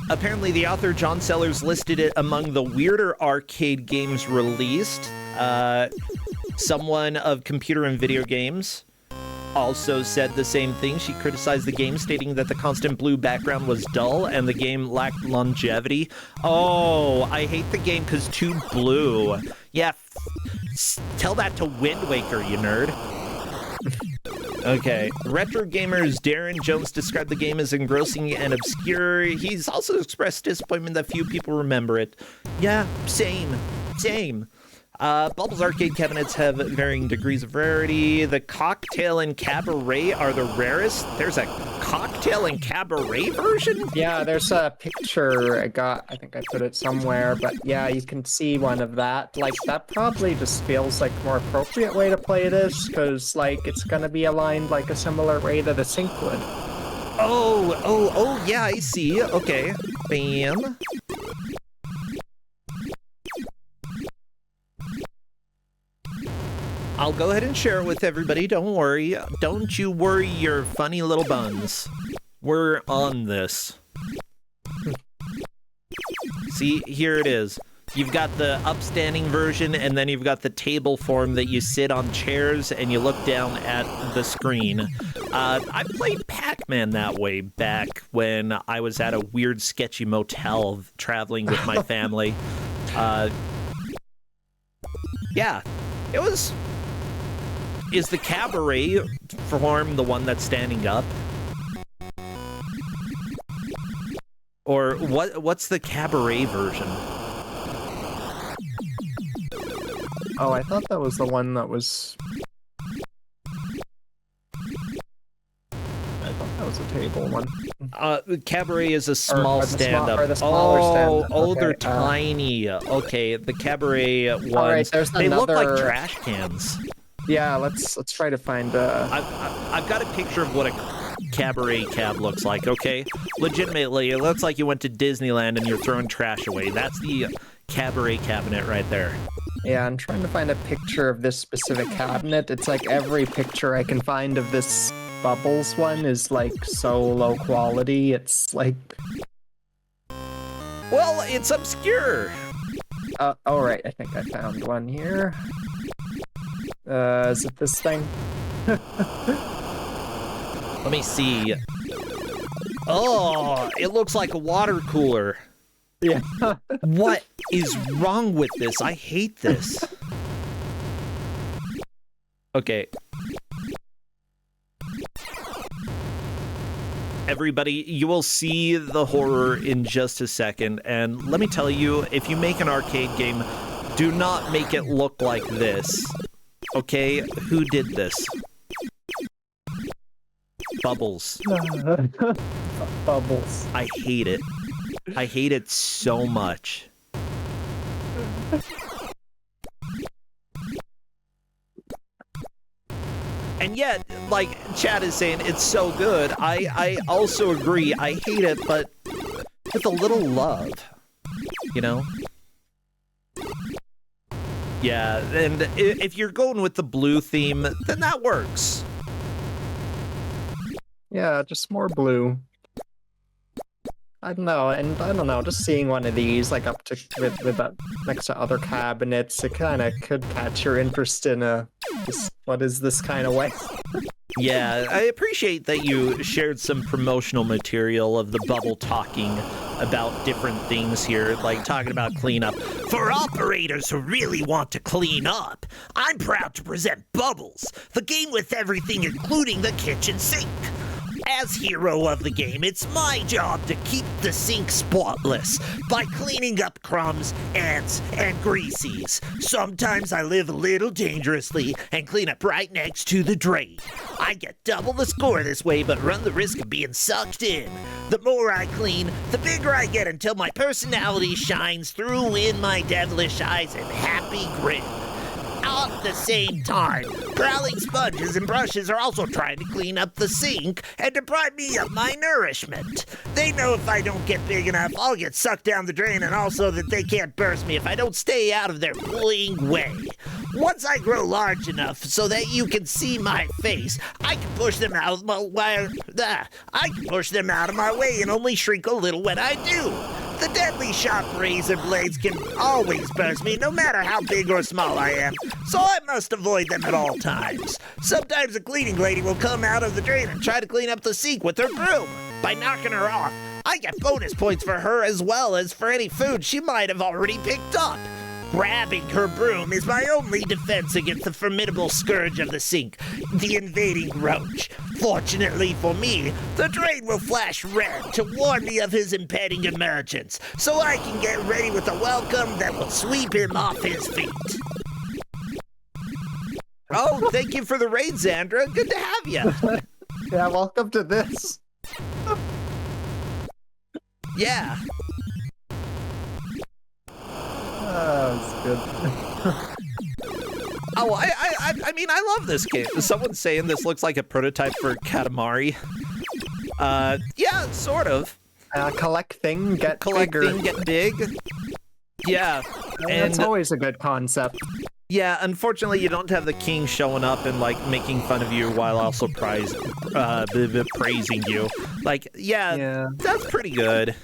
apparently the author John Sellers listed it among the weirder arcade games released. Someone of Computer and Video Games also said the same thing. She criticized the game, stating that the constant blue background was dull and the game lacked longevity. Oh, I hate the game because too blue. Yeah, tell that to Wind Waker, you nerd. Okay. Retro Gamers Darren Jones described the game as engrossing and obscure. He's also expressed disappointment that few people remember it. Yeah, same. Bubbles arcade cabinets have varying degrees of rarity. The cocktail and cabaret are the rarest. There's a cocktail and cabaret version? Yeah, there's a picture I got. I think I put it somewhere, but yeah, you can see one of that. Like, that probably just feels like a more appropriate way to play this, because, like, it's gonna be aligned like a similar way that a sink would. Oh, yeah, I see. Okay. Bam. I'll go ahead and share it with everybody. Don't worry. Don't you worry your funny little buns. We're on this. See, here it is. You've got the upstanding version, and then you've got the table form that you sit on chairs and you look down at the screen. I played Pac-Man that way back when I was at a weird, sketchy motel traveling with my family. Yeah, it was... Is the cabaret form the one that's standing up? Or what's the cabaret version? Oh, I thought that was the one that was... I thought that was a table one. Cabaret is a small stand-up. Or the smaller stand-up. Oh, Okay, they're tiny. Okay, the cabaret ones, right, they look like another- trash cans. Yeah, let's try to find I've got a picture of what a cabaret cab looks like, okay? Legitimately, it looks like you went to Disneyland and you're throwing trash away. That's the cabaret cabinet right there. Yeah, I'm trying to find a picture of this specific cabinet. It's like every picture I can find of this Bubbles one is like so low quality. It's like... Well, it's obscure. Oh, right, I think I found one here. Is it this thing? Let me see. Oh, it looks like a water cooler. Yeah. What is wrong with this? I hate this. Okay. Everybody, you will see the horror in just a second, and let me tell you, if you make an arcade game, do not make it look like this. Okay? Who did this? Bubbles. Bubbles. I hate it. I hate it so much. And yet, like Chad is saying, it's so good. I also agree. I hate it, but with a little love, you know? Yeah, and if you're going with the blue theme, then that works. Yeah, just more blue. I don't know, and I don't know, just seeing one of these, like, up to with that next to other cabinets, it kind of could catch your interest in what is this kind of way? Yeah, I appreciate that you shared some promotional material of the bubble talking about different things here, like talking about cleanup. For operators who really want to clean up, I'm proud to present Bubbles, the game with everything including the kitchen sink. As hero of the game, it's my job to keep the sink spotless by cleaning up crumbs, ants, and greasies. Sometimes I live a little dangerously and clean up right next to the drain. I get double the score this way, but run the risk of being sucked in. The more I clean, the bigger I get until my personality shines through in my devilish eyes and happy grin. At the same time, prowling sponges and brushes are also trying to clean up the sink and deprive me of my nourishment. They know if I don't get big enough, I'll get sucked down the drain, and also that they can't burst me if I don't stay out of their bullying way. Once I grow large enough so that you can see my face, I can push them out of my way. I can push them out of my way and only shrink a little when I do. The deadly sharp razor blades can always burst me, no matter how big or small I am, so I must avoid them at all times. Sometimes a cleaning lady will come out of the drain and try to clean up the sink with her broom. By knocking her off, I get bonus points for her as well as for any food she might have already picked up. Grabbing her broom is my only defense against the formidable scourge of the sink, the invading roach. Fortunately for me, the drain will flash red to warn me of his impending emergence, so I can get ready with a welcome that will sweep him off his feet. Oh, thank you for the raid, Xandra. Good to have you. Yeah, welcome to this. Yeah. That's good. Oh, I mean, I love this game. Someone's saying this looks like a prototype for Katamari. Yeah, sort of. Collect thing, get bigger. Get big. Yeah, and that's always a good concept. Yeah, unfortunately, you don't have the king showing up and like making fun of you while also praising you. Like, yeah, that's pretty good.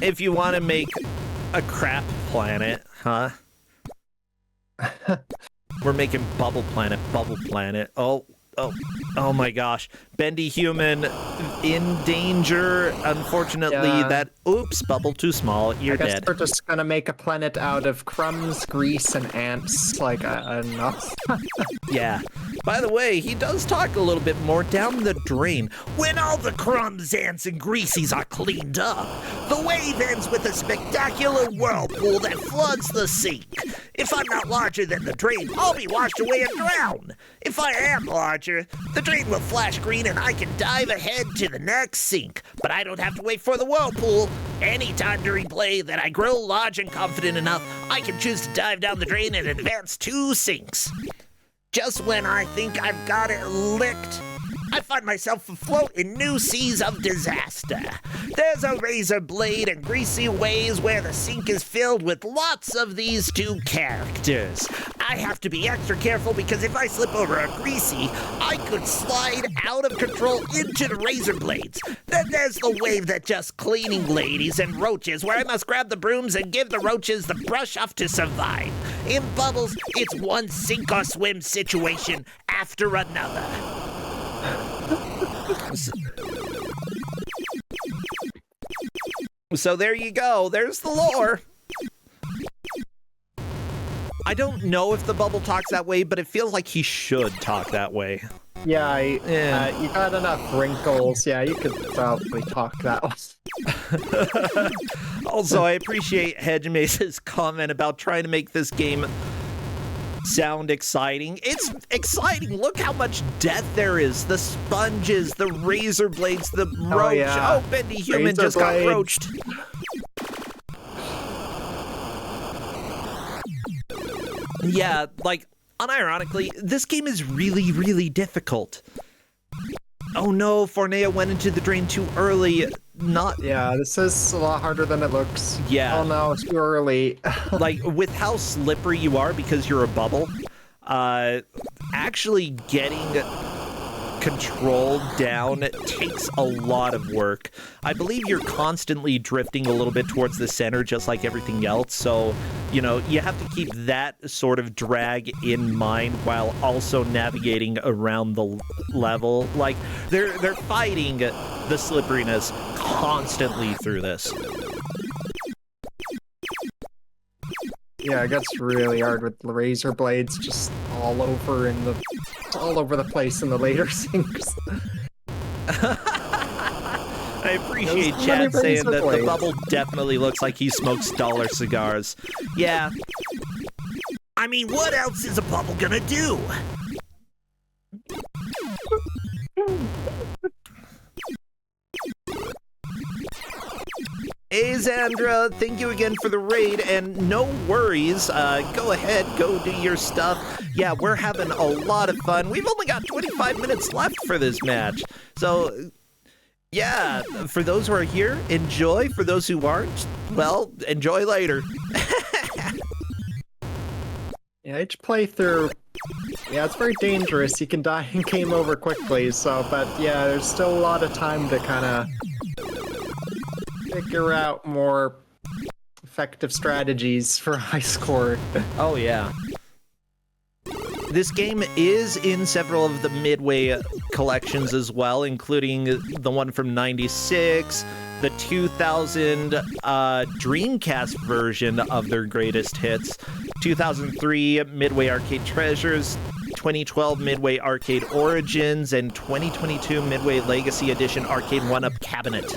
If you want to make a crap planet, huh? We're making Bubble Planet. Oh my gosh. Bendyhuman in danger. Unfortunately, oops, bubble too small. You're dead. I guess we're just gonna make a planet out of crumbs, grease, and ants. Like, enough. Yeah. By the way, he does talk a little bit more down the drain. When all the crumbs, ants, and greasies are cleaned up, the wave ends with a spectacular whirlpool that floods the sink. If I'm not larger than the drain, I'll be washed away and drown. If I am larger, the drain will flash green and I can dive ahead to the next sink. But I don't have to wait for the whirlpool. Anytime during play that I grow large and confident enough, I can choose to dive down the drain and advance 2 sinks. Just when I think I've got it licked, I find myself afloat in new seas of disaster. There's a razor blade and greasy ways where the sink is filled with lots of these 2 characters. I have to be extra careful because if I slip over a greasy, I could slide out of control into the razor blades. Then there's the wave that just cleaning ladies and roaches where I must grab the brooms and give the roaches the brush off to survive. In Bubbles, it's one sink or swim situation after another. So there you go. There's the lore. I don't know if the bubble talks that way, but it feels like he should talk that way. Yeah, you got enough wrinkles. Yeah, you could probably talk that way. Also, I appreciate Hedgemace's comment about trying to make this game sound exciting. It's exciting. Look how much death there is. The sponges, the razor blades, the roach. Oh, Bendyhuman just got roached. Yeah, like, unironically, this game is really, really difficult. Oh no, Forneia went into the drain too early. Yeah, this is a lot harder than it looks. Yeah. Oh no, it's too early. Like, with how slippery you are because you're a bubble, actually getting control down takes a lot of work. I believe you're constantly drifting a little bit towards the center, just like everything else, so, you know, you have to keep that sort of drag in mind while also navigating around the level. Like, they're fighting the slipperiness constantly through this. Yeah, it gets really hard with the razor blades just all over the place in the later sinks. I appreciate Chad saying that the bubble definitely looks like he smokes dollar cigars. Yeah. I mean, what else is a bubble gonna do? Hey, Xandra, thank you again for the raid, and no worries, go ahead, go do your stuff. Yeah, we're having a lot of fun. We've only got 25 minutes left for this match, so yeah, for those who are here, enjoy. For those who aren't, well, enjoy later. Yeah, each playthrough, yeah, it's very dangerous. You can die and game over quickly, so, but yeah, there's still a lot of time to kind of figure out more effective strategies for high score. Oh, yeah. This game is in several of the Midway collections as well, including the one from '96, the 2000 Dreamcast version of their greatest hits, 2003 Midway Arcade Treasures, 2012 Midway Arcade Origins, and 2022 Midway Legacy Edition Arcade 1-Up Cabinet.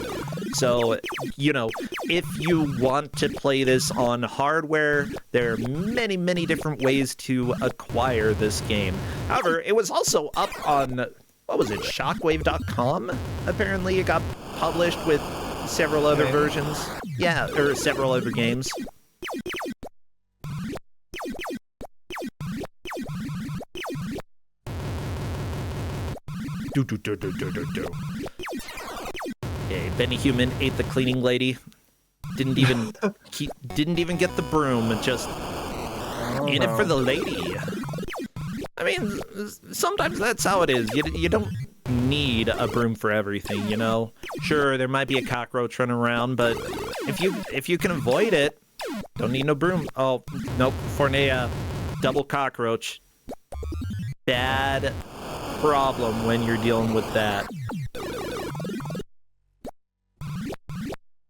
So, you know, if you want to play this on hardware, there are many, many different ways to acquire this game. However, it was also up on, what was it, shockwave.com? Apparently it got published with several other versions. Yeah, or several other games. Okay, Bendyhuman ate the cleaning lady. Didn't even get the broom. Just in it for the lady. I mean, sometimes that's how it is. You don't need a broom for everything, you know. Sure, there might be a cockroach running around, but if you can avoid it, don't need no broom. Oh nope, Forneia, double cockroach. Bad problem when you're dealing with that.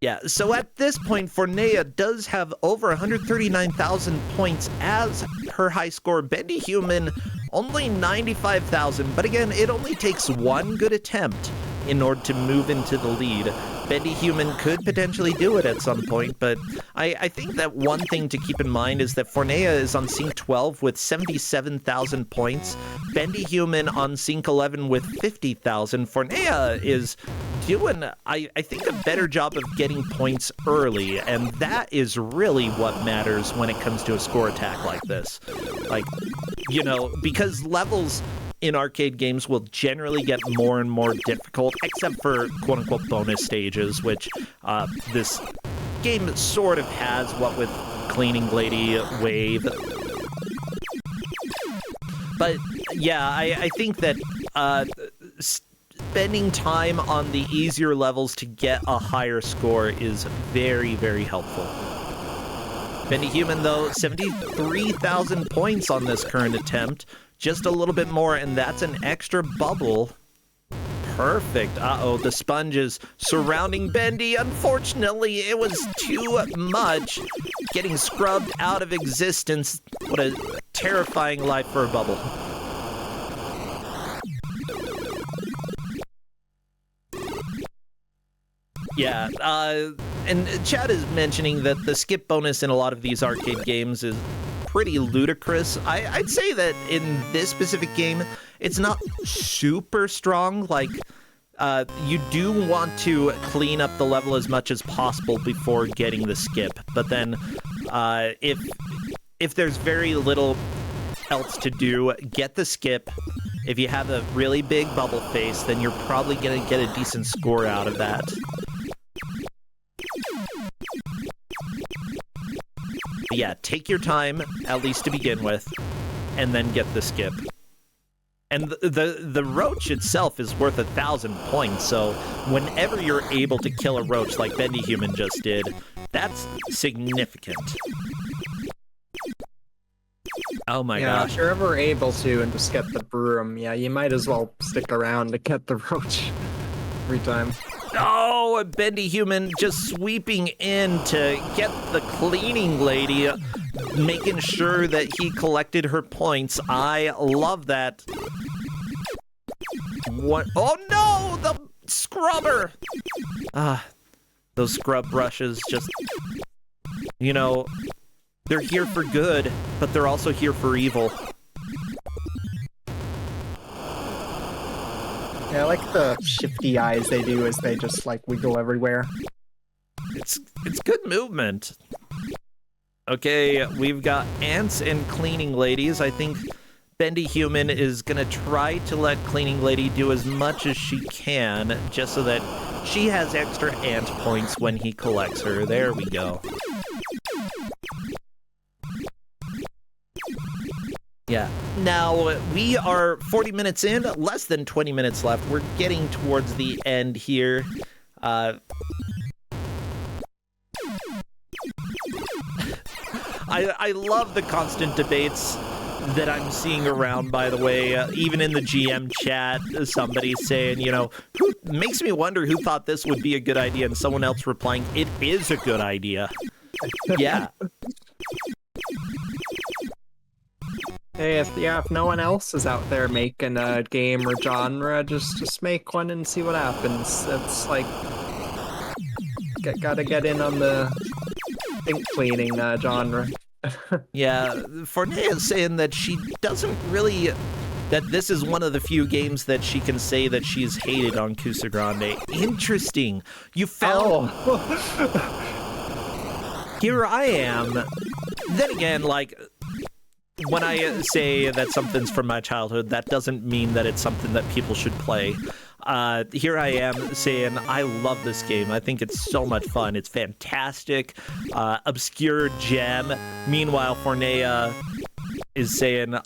Yeah, so at this point, Forneia does have over 139,000 points as her high score. Bendyhuman, only 95,000, but again, it only takes one good attempt in order to move into the lead. Bendyhuman could potentially do it at some point, but I think that one thing to keep in mind is that Forneia is on Sync 12 with 77,000 points, Bendyhuman on Sync 11 with 50,000. Forneia is doing, I think, a better job of getting points early, and that is really what matters when it comes to a score attack like this. Like, you know, because levels in arcade games will generally get more and more difficult, except for quote-unquote bonus stages, which this game sort of has, what with Cleaning Lady, Wave. But yeah, I think that spending time on the easier levels to get a higher score is very, very helpful. Bendyhuman, though, 73,000 points on this current attempt. Just a little bit more, and that's an extra bubble. Perfect. Uh-oh, the sponges surrounding Bendy. Unfortunately, it was too much. Getting scrubbed out of existence. What a terrifying life for a bubble. Yeah, and Chad is mentioning that the skip bonus in a lot of these arcade games is pretty ludicrous. I'd say that in this specific game, it's not super strong. Like, you do want to clean up the level as much as possible before getting the skip. But then, if there's very little else to do, get the skip. If you have a really big bubble face, then you're probably going to get a decent score out of that. But yeah, take your time, at least to begin with, and then get the skip. And the roach itself is worth 1,000 points, so whenever you're able to kill a roach like Bendyhuman just did, that's significant. Oh my gosh. If you're ever able to and just get the broom, yeah, you might as well stick around to get the roach every time. Oh, Bendyhuman just sweeping in to get the cleaning lady, making sure that he collected her points. I love that. What? Oh no, the scrubber! Those scrub brushes just, you know, they're here for good, but they're also here for evil. Yeah, I like the shifty eyes they do as they just, like, wiggle everywhere. It's good movement. Okay, we've got ants and cleaning ladies. I think Bendyhuman is gonna try to let Cleaning Lady do as much as she can, just so that she has extra ant points when he collects her. There we go. Yeah. Now, we are 40 minutes in, less than 20 minutes left. We're getting towards the end here. I love the constant debates that I'm seeing around, by the way, even in the GM chat, somebody's saying, you know, makes me wonder who thought this would be a good idea, and someone else replying, it is a good idea. Yeah. Hey, if no one else is out there making a game or genre, just make one and see what happens. It's like gotta get in on the think cleaning genre. Yeah, Forneia is saying that she doesn't really... that this is one of the few games that she can say that she's hated on Kusogrand8. Interesting. You found... Here I am. Then again, like... when I say that something's from my childhood, that doesn't mean that it's something that people should play. Here I am saying, I love this game. I think it's so much fun. It's fantastic. Obscure gem. Meanwhile, Forneia is saying,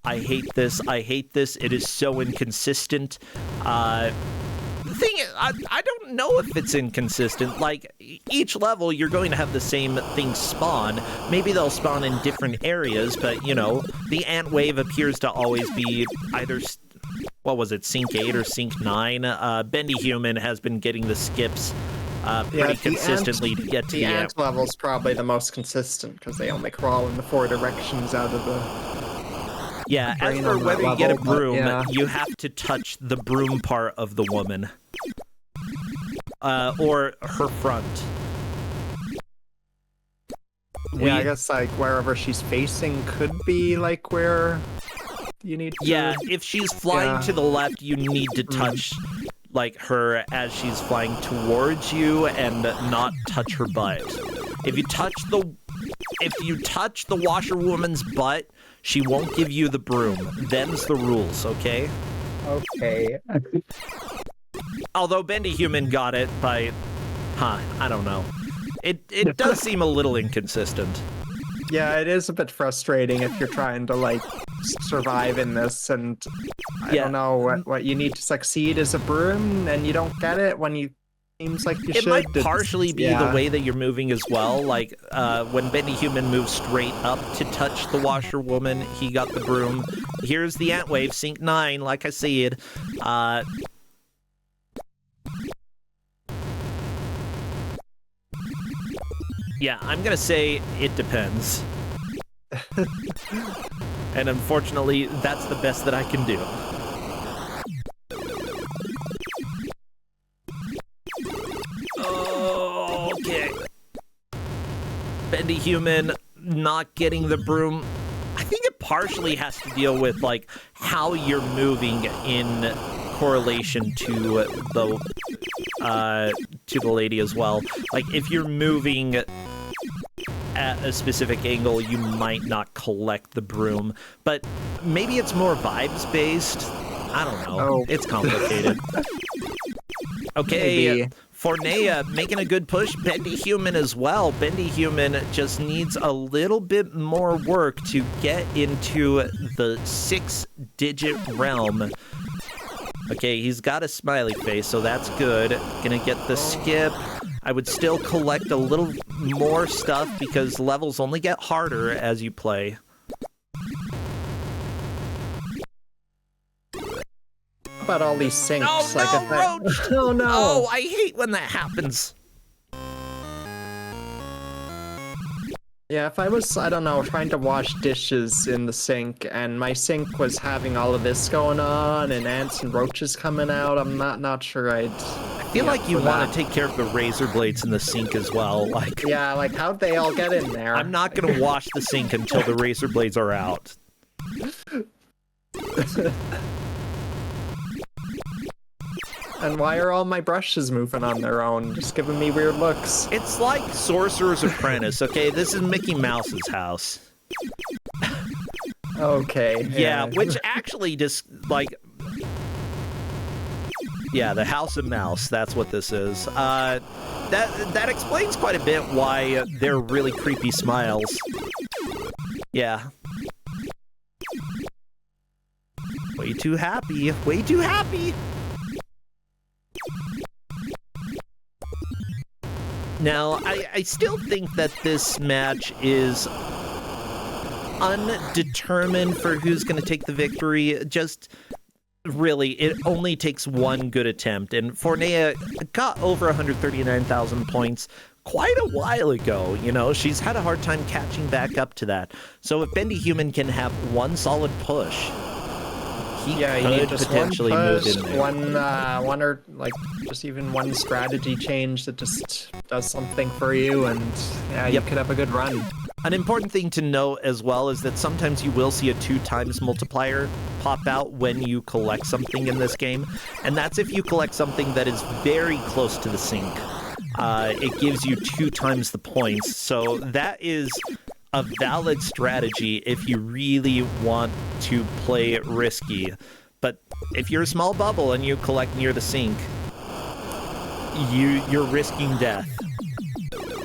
I hate this. I hate this. It is so inconsistent. The thing is, I don't know if it's inconsistent. Like, each level, you're going to have the same thing spawn. Maybe they'll spawn in different areas, but, you know, the ant wave appears to always be either, what was it, Sync 8 or Sync 9? Bendyhuman has been getting the skips pretty consistently to get to the ant level's probably the most consistent, because they only crawl in the 4 directions out of the... Yeah, as for whether you get a broom, you have to touch the broom part of the woman. Or her front. Yeah, I guess, like, wherever she's facing could be, like, where you need to... Yeah, if she's flying to the left, you need to touch, like, her as she's flying towards you and not touch her butt. If you touch the washerwoman's butt, she won't give you the broom. Them's the rules, okay? Okay. Although Bendyhuman got it by... I don't know. It does seem a little inconsistent. Yeah, it is a bit frustrating if you're trying to, like, survive in this, and I don't know, what you need to succeed is a broom, and you don't get it when you... seems like you should. It might partially be the way that you're moving as well. Like, when Bendyhuman moves straight up to touch the washerwoman, he got the broom. Here's the ant wave, Sync 9, like I said. Yeah, I'm gonna say it depends. And unfortunately, that's the best that I can do. Okay. Bendyhuman not getting the broom. I think it partially has to deal with, like, how you're moving in correlation to the lady as well. Like, if you're moving at a specific angle, you might not collect the broom. But maybe it's more vibes-based. I don't know. Oh. It's complicated. Okay, Forneia making a good push. Bendyhuman as well. Bendyhuman just needs a little bit more work to get into the 6-digit realm. Okay, he's got a smiley face, so that's good. Gonna get the skip. I would still collect a little more stuff because levels only get harder as you play. About all these sinks. Oh, like no, Roach! Oh, no! Oh, I hate when that happens. Yeah, if I was, I don't know, trying to wash dishes in the sink, and my sink was having all of this going on, and ants and roaches coming out, I'm not sure I'd... I feel like you want to take care of the razor blades in the sink as well. Like, yeah, like, how'd they all get in there? I'm not going to wash the sink until the razor blades are out. And why are all my brushes moving on their own? Just giving me weird looks. It's like Sorcerer's Apprentice, okay? This is Mickey Mouse's house. Okay. Yeah, which actually just, like... Yeah, the House of Mouse, that's what this is. That explains quite a bit why they're really creepy smiles. Yeah. Way too happy. Way too happy! Now, I still think that this match is undetermined for who's going to take the victory. Just really, it only takes one good attempt. And Forneia got over 139,000 points quite a while ago. You know, she's had a hard time catching back up to that. So if Bendyhuman can have one solid push, he could potentially move in there. One or like just even one strategy change that just does something for you, and you could have a good run. An important thing to note as well is that sometimes you will see a 2x multiplier pop out when you collect something in this game, and that's if you collect something that is very close to the sink. It gives you 2x the points, so that is a valid strategy if you really want to play it risky. But if you're a small bubble and you collect near the sink, you're risking death.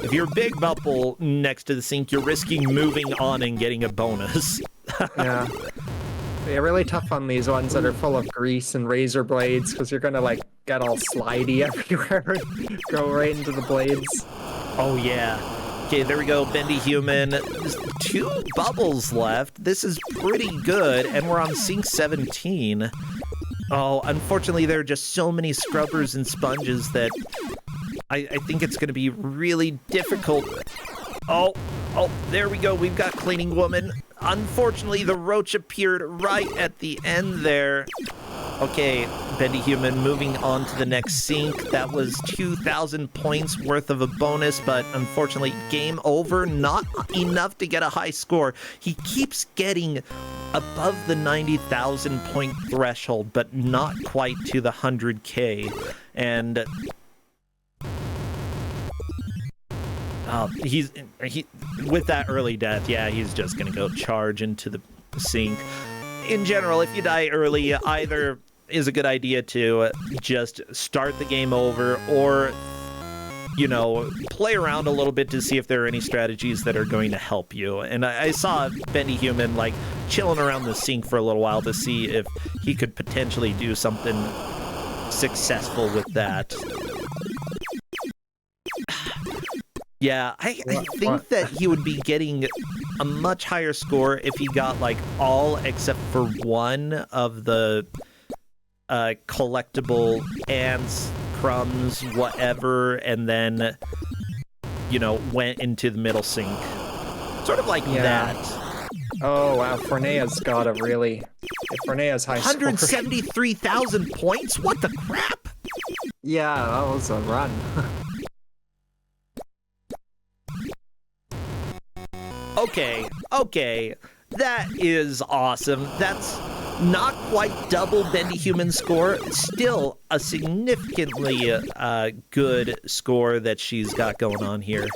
If you're a big bubble next to the sink, you're risking moving on and getting a bonus. Yeah. They're really tough on these ones that are full of grease and razor blades, because you're gonna like get all slidey everywhere and go right into the blades. Oh yeah. Okay, there we go, Bendyhuman. There's 2 bubbles left. This is pretty good, and we're on sink 17. Oh, unfortunately, there are just so many scrubbers and sponges that I think it's going to be really difficult. Oh, there we go. We've got Cleaning Woman. Unfortunately, the roach appeared right at the end there. Okay, Bendyhuman moving on to the next sink. That was 2,000 points worth of a bonus, but unfortunately, game over. Not enough to get a high score. He keeps getting above the 90,000 point threshold, but not quite to the 100K. And he with that early death, he's just gonna go charge into the sink. In general, if you die early, either is a good idea to just start the game over, or, you know, play around a little bit to see if there are any strategies that are going to help you. And I saw Bendyhuman like chilling around the sink for a little while to see if he could potentially do something successful with that. Yeah, I think that he would be getting a much higher score if he got like all except for one of the collectible ants, crumbs, whatever, and then, you know, went into the middle sink. Sort of like that. Oh, wow. Forneia's got a really... Forneia's high score. 173,000 points? What the crap? Yeah, that was a run. Okay. That is awesome. That's not quite double Bendyhuman's score. Still a significantly good score that she's got going on here.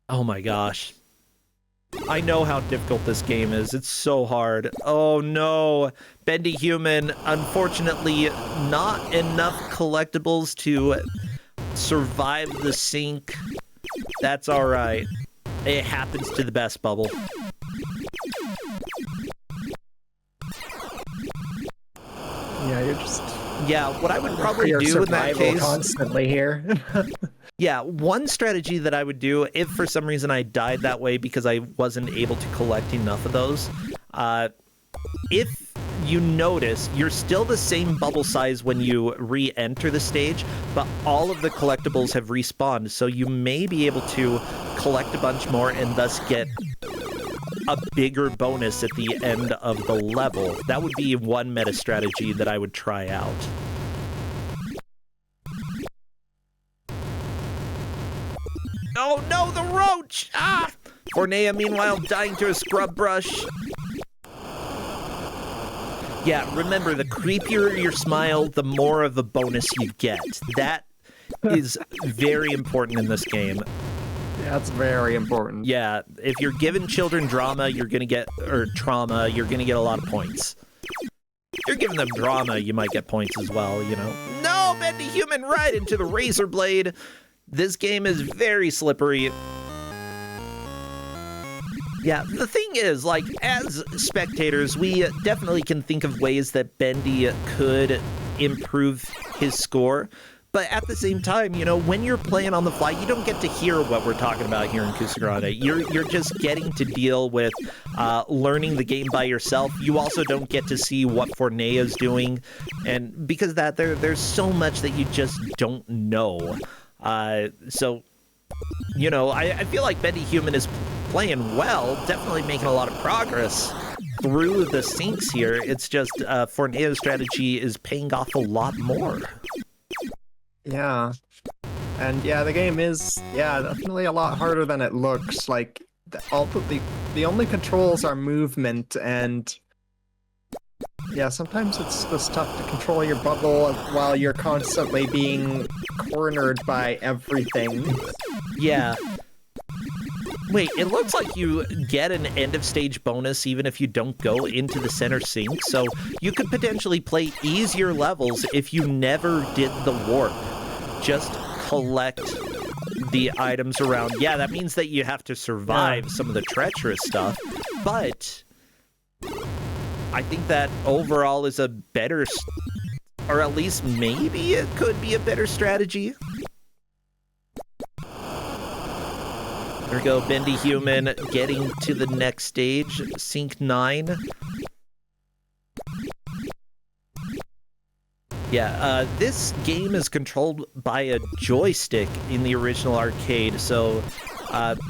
Oh my gosh. I know how difficult this game is. It's so hard. Oh no. Bendyhuman, unfortunately, not enough collectibles to survive the sink. That's alright. It happens to the best bubble. Yeah, you're just... Yeah, what I would probably do in that case... constantly here. Yeah, one strategy that I would do, if for some reason I died that way because I wasn't able to collect enough of those, if you notice, you're still the same bubble size when you re-enter the stage, but all of the collectibles have respawned, so you may be able to collect a bunch more and thus get a bigger bonus at the end of the level. That would be one meta strategy that I would try out. Oh no, the roach! Ah! Forneia, meanwhile, dying to a scrub brush. Yeah, remember, the creepier your smile, the more of a bonus you get. That is very important in this game. Yeah, that's very important. Yeah, if you're giving children drama, you're gonna get, or trauma, you're gonna get a lot of points. If you're giving them drama, you might get points as well, you know. No, Bendyhuman right into the razor blade. This game is very slippery. Yeah, the thing is, like, as spectators, we definitely can think of ways that Bendy could improve his score, But at the same time, you know, when you're playing on the fly, you don't get to hear what we're talking about here in Kusogrand8. You're just getting to deal with learning the game by yourself. You also don't get to see what Forneia is doing, and because of that, there's so much that you just don't know. So, you know, I feel like Bendyhuman is playing well, definitely making a lot of progress through the sinks here. It's just Forneia's strategy is paying off a lot more. Yeah. And yeah, the game is, yeah, definitely a lot harder than it looks. Like, the only controls are movement, and yeah, sometimes it's just tough to control your bubble while you're constantly being cornered by everything. Yeah. Wait, it looks like you get an end-of-stage bonus even if you don't go into the center sink, so you could potentially play easier levels if you never did the warp. Just collect the items around. Yeah, that means that you have to survive some of the treacherous stuff, but I think that overall is a better, or at least maybe it could be a better strategy. There we go, Bendyhuman getting to the next stage, Sink 9. Yeah, this game is controlled by a joystick in the original arcade, so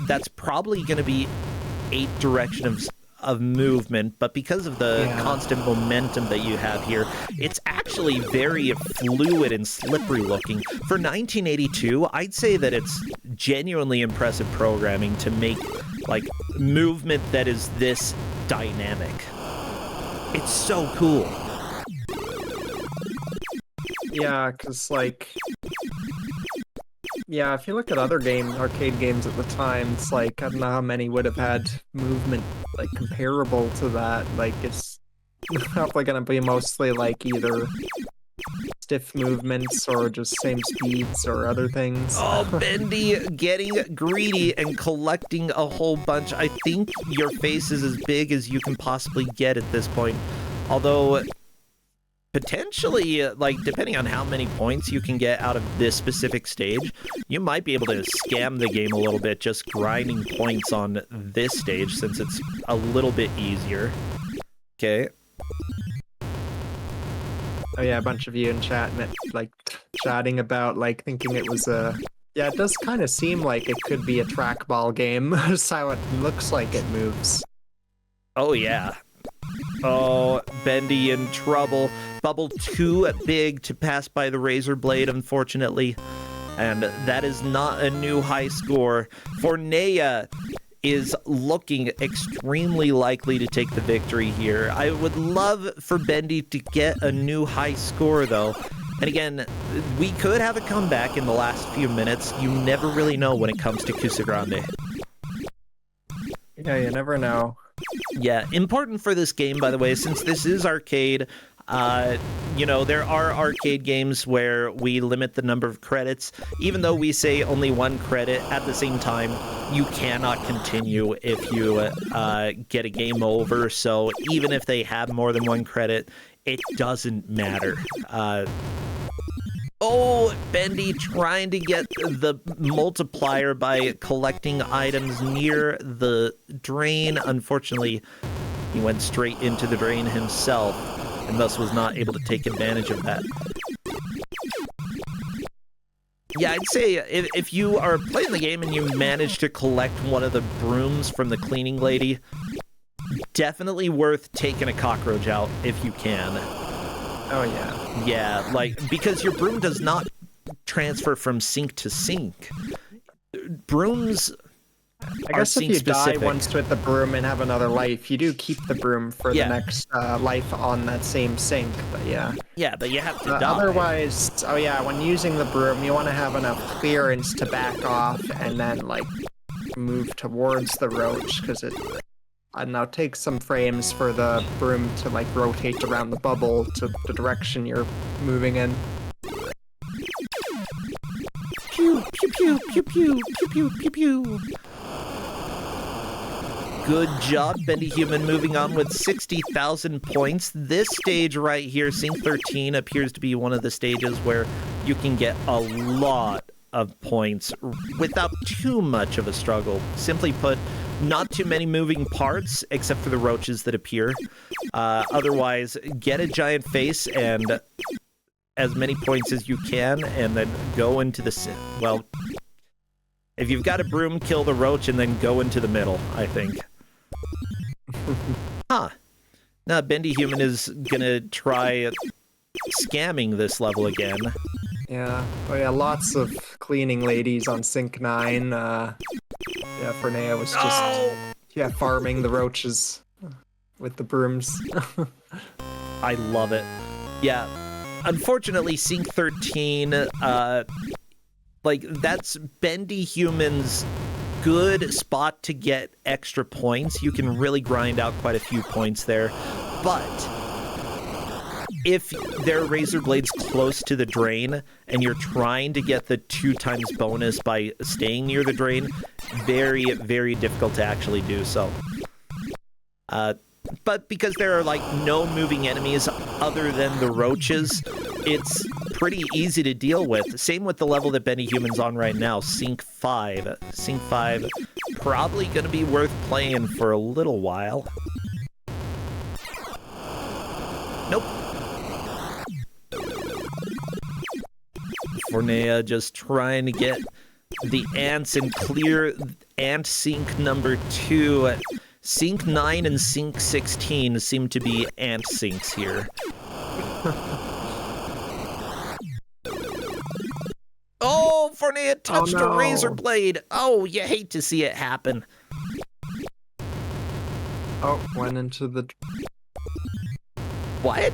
that's probably going to be 8 directions of movement, but because of the constant momentum that you have here, it's actually very fluid and slippery looking. For 1982, I'd say that it's genuinely impressive programming to make, like, movement that is this dynamic. It's so cool. Yeah, because, like, yeah, if you look at other arcade games at the time, it's like, I don't know how many would have had movement, like, comparable to that. Like, it's probably gonna be mostly, like, either stiff movements or just same speeds or other things. Oh, Bendy getting greedy and collecting a whole bunch. I think your face is as big as you can possibly get at this point. Although, potentially, like, depending on how many points you can get out of this specific stage, you might be able to scam the game a little bit just grinding points on this stage since it's a little bit easier. Okay. Oh yeah, a bunch of you in chat, like, chatting about, like, thinking it was a... Yeah, it does kind of seem like it could be a trackball game. That's how it looks like it moves. Oh, yeah. Oh, Bendy in trouble. Bubble too big to pass by the razor blade, unfortunately. And that is not a new high score. Forneia is looking extremely likely to take the victory here. I would love for Bendy to get a new high score, though. And again, we could have a comeback in the last few minutes. You never really know when it comes to Kusogrand8. Yeah, you never know. Yeah, important for this game, by the way, since this is arcade. You know, there are arcade games where we limit the number of credits. Even though we say only 1 credit, at the same time, you cannot continue if you get a game over. So even if they have more than 1 credit, it doesn't matter. Oh, Bendy trying to get the multiplier by collecting items near the drain. Unfortunately, he went straight into the drain himself, and thus was not able to take advantage of that. Yeah, I'd say if you are playing the game and you manage to collect one of the brooms from the cleaning lady, definitely worth taking a cockroach out if you can. Oh, yeah. Yeah, like, because your broom does not transfer from sink to sink. Brooms I guess if you die once with the broom and have another life, you do keep the broom for the next life on that same sink, but yeah. Yeah, but you have to die. Otherwise, oh yeah, when using the broom, you want to have enough clearance to back off and then, like, move towards the roach, because it, I don't know, takes some frames for the broom to, like, rotate around the bubble to the direction you're moving in. Pew, pew, pew, pew, pew, pew, pew, pew, pew. Good job, Bendyhuman, moving on with 60,000 points. This stage right here, Sync 13, appears to be one of the stages where you can get a lot of points without too much of a struggle. Simply put, not too many moving parts, except for the roaches that appear. Otherwise, get a giant face and as many points as you can, and then go into the... Well, if you've got a broom, kill the roach, and then go into the middle, I think. Huh. Now, Bendyhuman is gonna try scamming this level again. Yeah. Oh yeah, lots of cleaning ladies on Sync 9. Yeah, Forneia was just farming the roaches with the brooms. I love it. Yeah. Unfortunately, Sync 13, like, that's Bendyhuman's good spot to get extra points. You can really grind out quite a few points there. But if there are razor blades close to the drain and you're trying to get the 2x bonus by staying near the drain, very, very difficult to actually do so. But because there are, like, no moving enemies other than the roaches, it's pretty easy to deal with. Same with the level that Bendyhuman's on right now, Sync 5. Sync 5, probably going to be worth playing for a little while. Nope. Forneia just trying to get the ants and clear ant sink number 2. Sync 9 and Sync 16 seem to be ant sinks here. Oh, Forneia touched a razor blade. Oh, you hate to see it happen. Oh, went into the... What?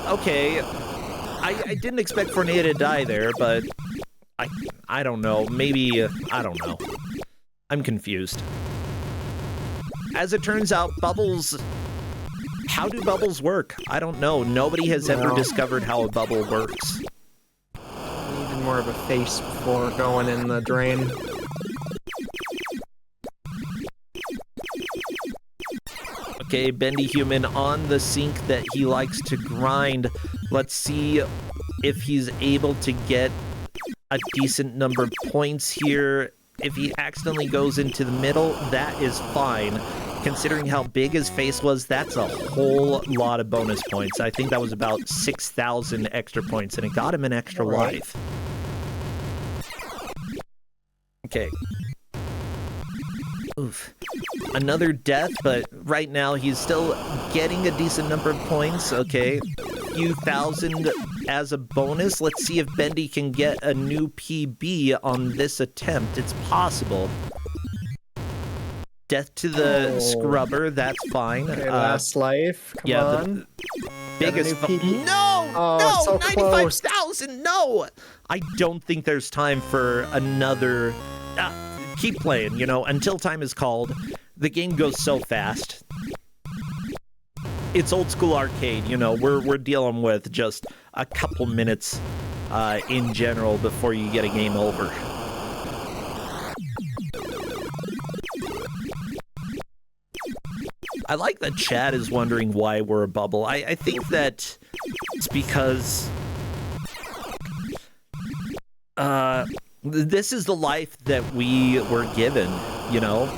Okay. I didn't expect Forneia to die there, but I don't know. Maybe, I don't know. I'm confused. As it turns out, bubbles... How do bubbles work? I don't know. Nobody has ever discovered how a bubble works. Needed more of a face before going in the drain. Okay, Bendyhuman on the sink that he likes to grind. Let's see if he's able to get a decent number of points here. If he accidentally goes into the middle, that is fine. Considering how big his face was, that's a whole lot of bonus points. I think that was about 6,000 extra points, and it got him an extra life. Okay. Oof. Another death, but right now he's still getting a decent number of points. Okay. Few thousand as a bonus. Let's see if Bendy can get a new PB on this attempt. It's possible. Death to the scrubber, that's fine. Okay, last life, come on. The biggest... No! Oh, no! so 95,000! No! I don't think there's time for another... keep playing, you know, until time is called. The game goes so fast. It's old school arcade, you know, we're dealing with just a couple minutes in general before you get a game over. I like that Chad is wondering why we're a bubble. I think that it's because this is the life that we were given, you know?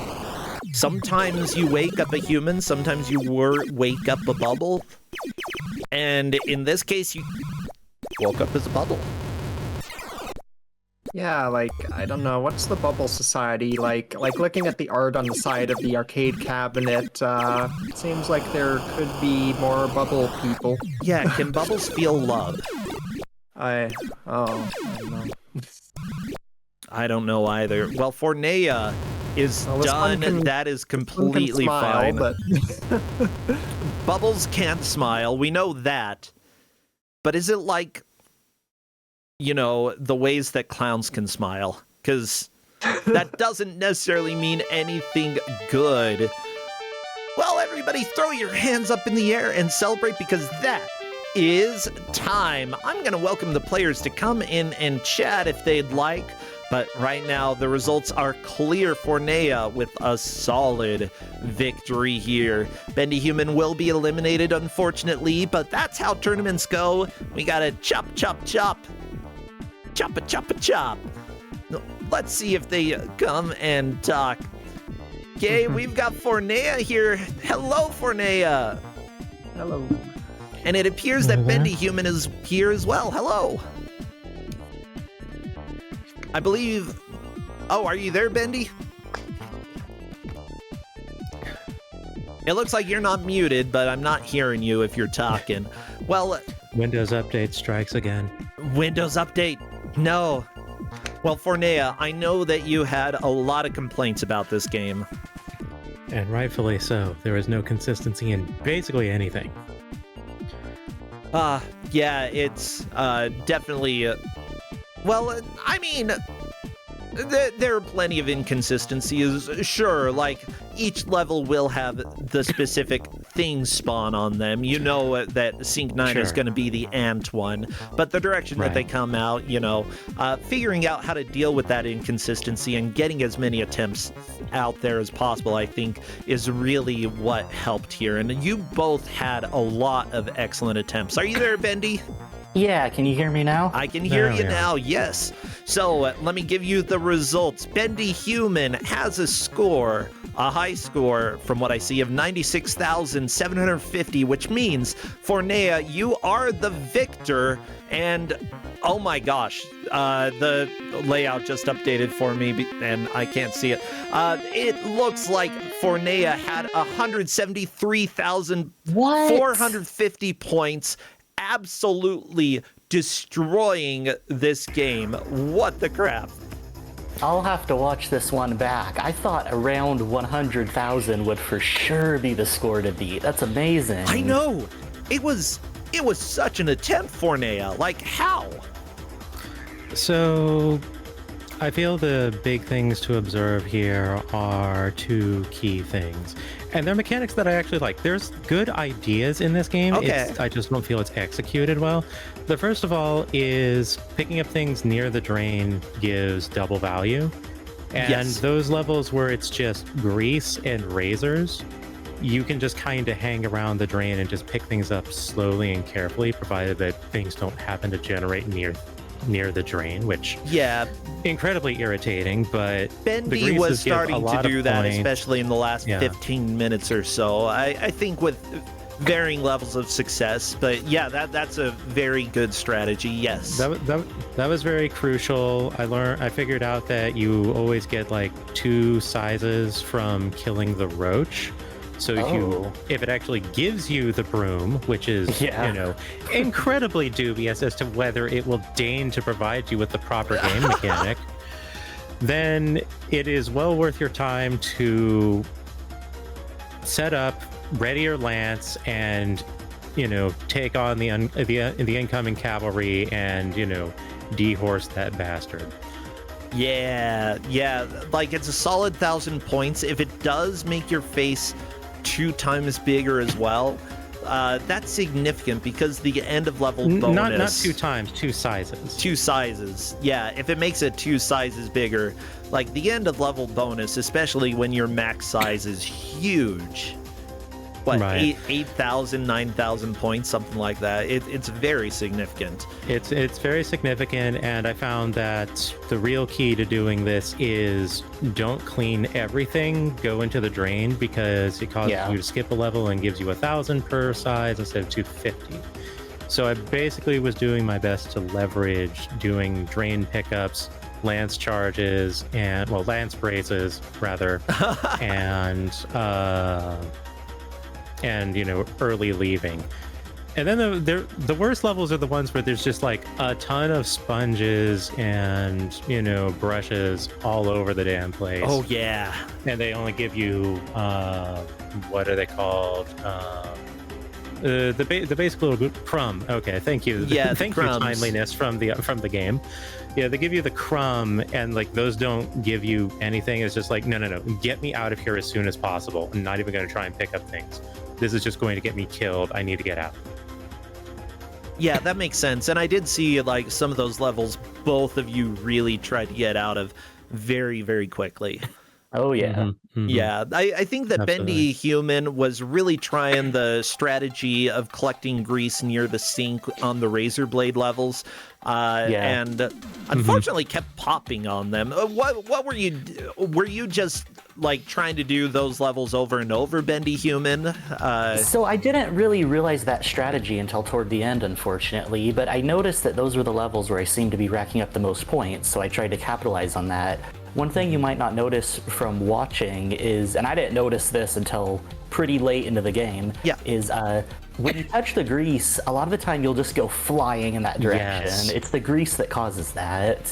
Sometimes you wake up a human, sometimes you wake up a bubble, and in this case, you woke up as a bubble. Yeah, like, I don't know, what's the bubble society like? Like, looking at the art on the side of the arcade cabinet, it seems like there could be more bubble people. Yeah, can bubbles feel love? I don't know. I don't know either. Well, Forneia is done. That is completely fine. But... Bubbles can't smile. We know that. But is it like, you know, the ways that clowns can smile? Because that doesn't necessarily mean anything good. Well, everybody throw your hands up in the air and celebrate, because that is time. I'm going to welcome the players to come in and chat if they'd like. But right now, the results are clear. Forneia with a solid victory here. Bendyhuman will be eliminated, unfortunately, but that's how tournaments go. We gotta chop, chop, chop. Chop, chop, chop. Let's see if they come and talk. Okay, we've got Forneia here. Hello, Forneia. Hello. And it appears that Bendyhuman is here as well. Hello. I believe... Oh, are you there, Bendy? It looks like you're not muted, but I'm not hearing you if you're talking. Well... Windows Update strikes again. Windows Update. No. Well, Forneia, I know that you had a lot of complaints about this game. And rightfully so. There was no consistency in basically anything. Yeah, it's definitely... Well, I mean, there are plenty of inconsistencies, sure, like, each level will have the specific things spawn on them. You know that Sync 9 is going to be the ant one, but the direction that they come out, you know, figuring out how to deal with that inconsistency and getting as many attempts out there as possible, I think, is really what helped here. And you both had a lot of excellent attempts. Are you there, Bendy? Yeah, can you hear me now? I can hear you now, yes. So let me give you the results. Bendyhuman has a high score from what I see of 96,750, which means, Forneia, you are the victor. And oh my gosh, the layout just updated for me and I can't see it. It looks like Forneia had 173,450 points, absolutely destroying this game. What the crap? I'll have to watch this one back. I thought around 100,000 would for sure be the score to beat. That's amazing. I know. It was such an attempt, Forneia. Like, how? So, I feel the big things to observe here are two key things. And they're mechanics that I actually like. There's good ideas in this game. Okay. I just don't feel it's executed well. The first of all is picking up things near the drain gives double value. And those levels where it's just grease and razors, you can just kind of hang around the drain and just pick things up slowly and carefully, provided that things don't happen to generate near the drain, which incredibly irritating. But Bendy was starting to do that, especially in the last 15 minutes or so. I think with varying levels of success, but yeah, that's a very good strategy. Yes, that was very crucial. I figured out that you always get like 2 sizes from killing the roach. So if it actually gives you the broom, which is, you know, incredibly dubious as to whether it will deign to provide you with the proper game mechanic, then it is well worth your time to set up, ready your lance, and, you know, take on the incoming cavalry and, you know, dehorse that bastard. Yeah, like it's a solid 1,000 points. If it does make your face 2 times bigger as well, that's significant because the end of level bonus... Not 2 times, 2 sizes. 2 sizes, yeah. If it makes it 2 sizes bigger, like the end of level bonus, especially when your max size is huge. What, 8,000, 9,000 points, something like that. It's very significant. It's very significant, and I found that the real key to doing this is don't clean everything, go into the drain, because it causes you to skip a level and gives you 1,000 per size instead of 250. So I basically was doing my best to leverage doing drain pickups, lance charges, and lance braces rather, and you know, early leaving. And then the worst levels are the ones where there's just like a ton of sponges and, you know, brushes all over the damn place. Oh yeah. And they only give you what are they called? The basic little crumb. Okay, thank you. Yeah, thank you, timeliness from the game. Yeah, they give you the crumb, and like those don't give you anything. It's just like no, get me out of here as soon as possible. I'm not even going to try and pick up things. This is just going to get me killed. I need to get out. Yeah, that makes sense. And I did see like some of those levels both of you really tried to get out of very, very quickly. Oh yeah. Mm-hmm, mm-hmm. Yeah, I think that Absolutely. Bendyhuman was really trying the strategy of collecting grease near the sink on the razor blade levels, and unfortunately kept popping on them. What were you? Were you just like trying to do those levels over and over, Bendyhuman? So I didn't really realize that strategy until toward the end, unfortunately, but I noticed that those were the levels where I seemed to be racking up the most points, so I tried to capitalize on that. One thing you might not notice from watching is, and I didn't notice this until pretty late into the game, is when you touch the grease, a lot of the time you'll just go flying in that direction. Yes. It's the grease that causes that.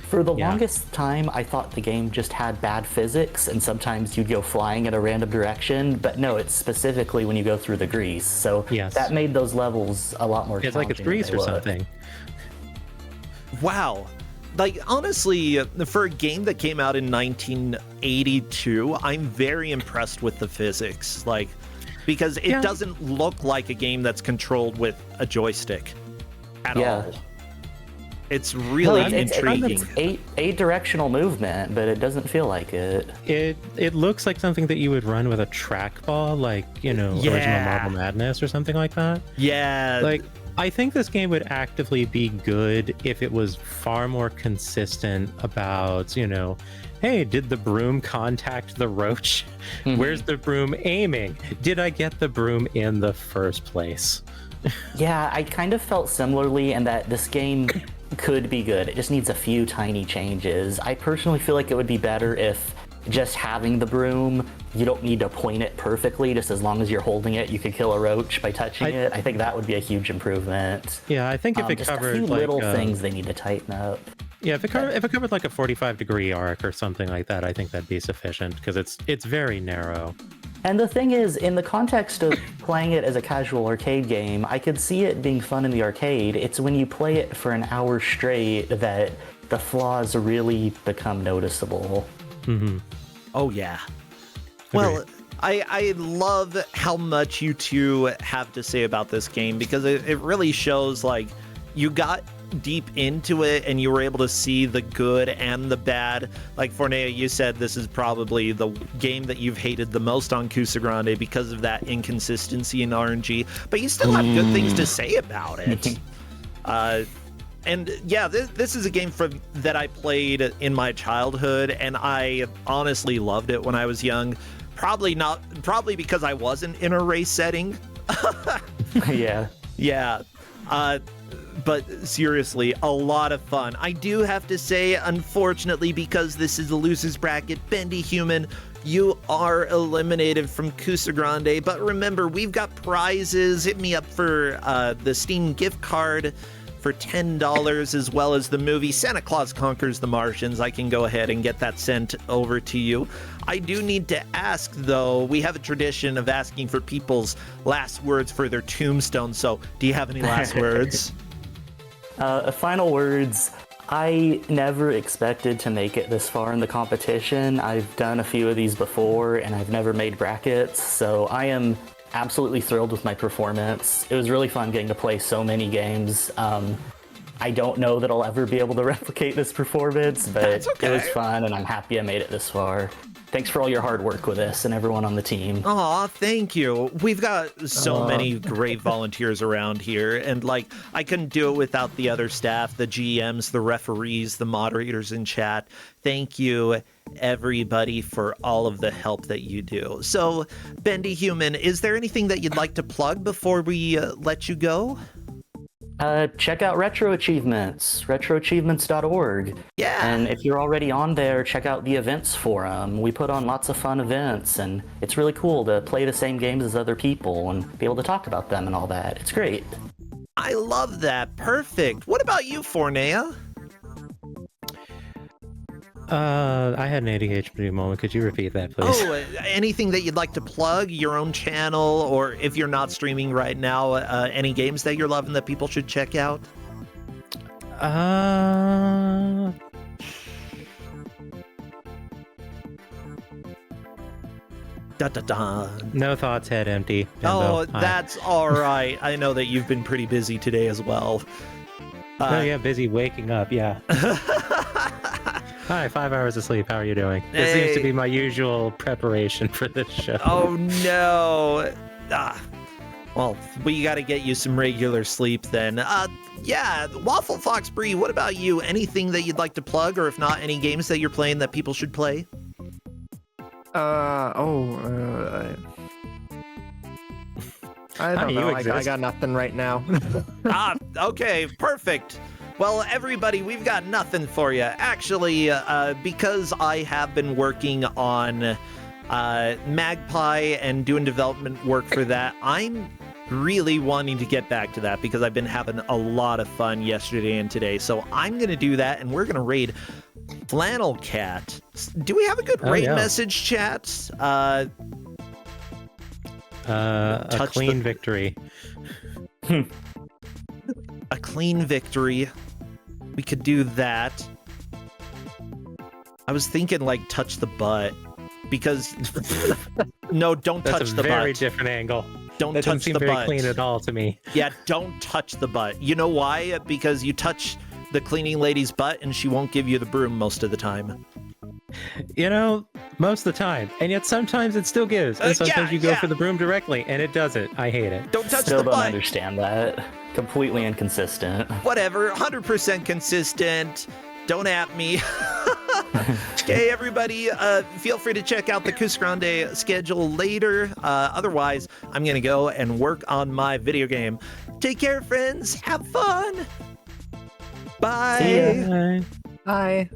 For the longest time, I thought the game just had bad physics, and sometimes you'd go flying in a random direction, but no, it's specifically when you go through the grease. So that made those levels a lot more It's like it's grease or something. Wow. Like, honestly, for a game that came out in 1982, I'm very impressed with the physics. Like, because it doesn't look like a game that's controlled with a joystick at all. It's really intriguing. It's eight directional movement, but it doesn't feel like it. It looks like something that you would run with a trackball, like, original Marble Madness or something like that. Yeah. Like, I think this game would actively be good if it was far more consistent about, hey, did the broom contact the roach? Where's the broom aiming? Did I get the broom in the first place? Yeah, I kind of felt similarly in that this game could be good. It just needs a few tiny changes. I personally feel like it would be better if just having the broom, you don't need to point it perfectly. Just as long as you're holding it, you could kill a roach by touching it. I think that would be a huge improvement. Yeah, I think if it just covered a few like little things they need to tighten up. Yeah, if it covered like a 45-degree arc or something like that, I think that'd be sufficient because it's very narrow. And the thing is, in the context of playing it as a casual arcade game, I could see it being fun in the arcade. It's when you play it for an hour straight that the flaws really become noticeable. Mm-hmm. Oh, yeah. Well, I love how much you two have to say about this game because it really shows, like, you got deep into it and you were able to see the good and the bad. Like, Forneia, you said this is probably the game that you've hated the most on Kusogrand8 because of that inconsistency in RNG, but you still have good things to say about it. And yeah, this is a game that I played in my childhood, and I honestly loved it when I was young. Probably because I wasn't in a race setting. Yeah. Yeah. But seriously, a lot of fun. I do have to say, unfortunately, because this is the losers bracket, Bendyhuman, you are eliminated from Kusogrand8. But remember, we've got prizes. Hit me up for the Steam gift card for $10, as well as the movie Santa Claus Conquers the Martians. I can go ahead and get that sent over to you. I do need to ask, though, we have a tradition of asking for people's last words for their tombstone. So do you have any last words? Final words. I never expected to make it this far in the competition. I've done a few of these before, and I've never made brackets, so I am absolutely thrilled with my performance. It was really fun getting to play so many games. I don't know that I'll ever be able to replicate this performance, but it was fun, and I'm happy I made it this far. Thanks for all your hard work with this and everyone on the team. Aw, thank you. We've got so many great volunteers around here, and like, I couldn't do it without the other staff, the GMs, the referees, the moderators in chat. Thank you, everybody, for all of the help that you do. So, Bendyhuman, is there anything that you'd like to plug before we let you go? Check out Retro Achievements, retroachievements.org. Yeah. And if you're already on there, check out the events forum. We put on lots of fun events, and it's really cool to play the same games as other people and be able to talk about them and all that. It's great. I love that. Perfect. What about you, Forneia? I had an ADHD moment. Could you repeat that, please? Oh, anything that you'd like to plug, your own channel, or if you're not streaming right now, any games that you're loving that people should check out? Da da da. No thoughts, head empty. Oh, Bimbo. Hi. that's all right. I know that you've been pretty busy today as well. Oh yeah, busy waking up. Yeah. Hi, 5 hours of sleep. How are you doing? This seems to Hey. be my usual preparation for this show. Oh no. Well, we got to get you some regular sleep then. Yeah, WaffleFoxBrie, what about you? Anything that you'd like to plug, or if not, any games that you're playing that people should play? I don't you know. I exist. got nothing right now. Okay, perfect. Well, everybody, we've got nothing for you. Actually, because I have been working on Magpie and doing development work for that, I'm really wanting to get back to that because I've been having a lot of fun yesterday and today. So I'm going to do that, and we're going to raid Flannel Cat. Do we have a good raid yeah. message, chat? A touch clean the- victory. A clean victory. We could do that. I was thinking, like, touch the butt. Because... No, don't That's touch a the very butt. different angle. Don't That doesn't touch seem the very butt. clean at all to me. Yeah, don't touch the butt. You know why? Because you touch the cleaning lady's butt and she won't give you the broom most of the time. You know, most of the time. And yet sometimes it still gives. And sometimes you go yeah. for the broom directly, and it doesn't. I hate it. Don't touch Still the don't butt. understand that. Completely inconsistent. Whatever, 100% consistent. Don't at me. Okay, everybody, feel free to check out the Kusogrand8 schedule later. Otherwise, I'm going to go and work on my video game. Take care, friends. Have fun. Bye. See ya. Bye. Hi.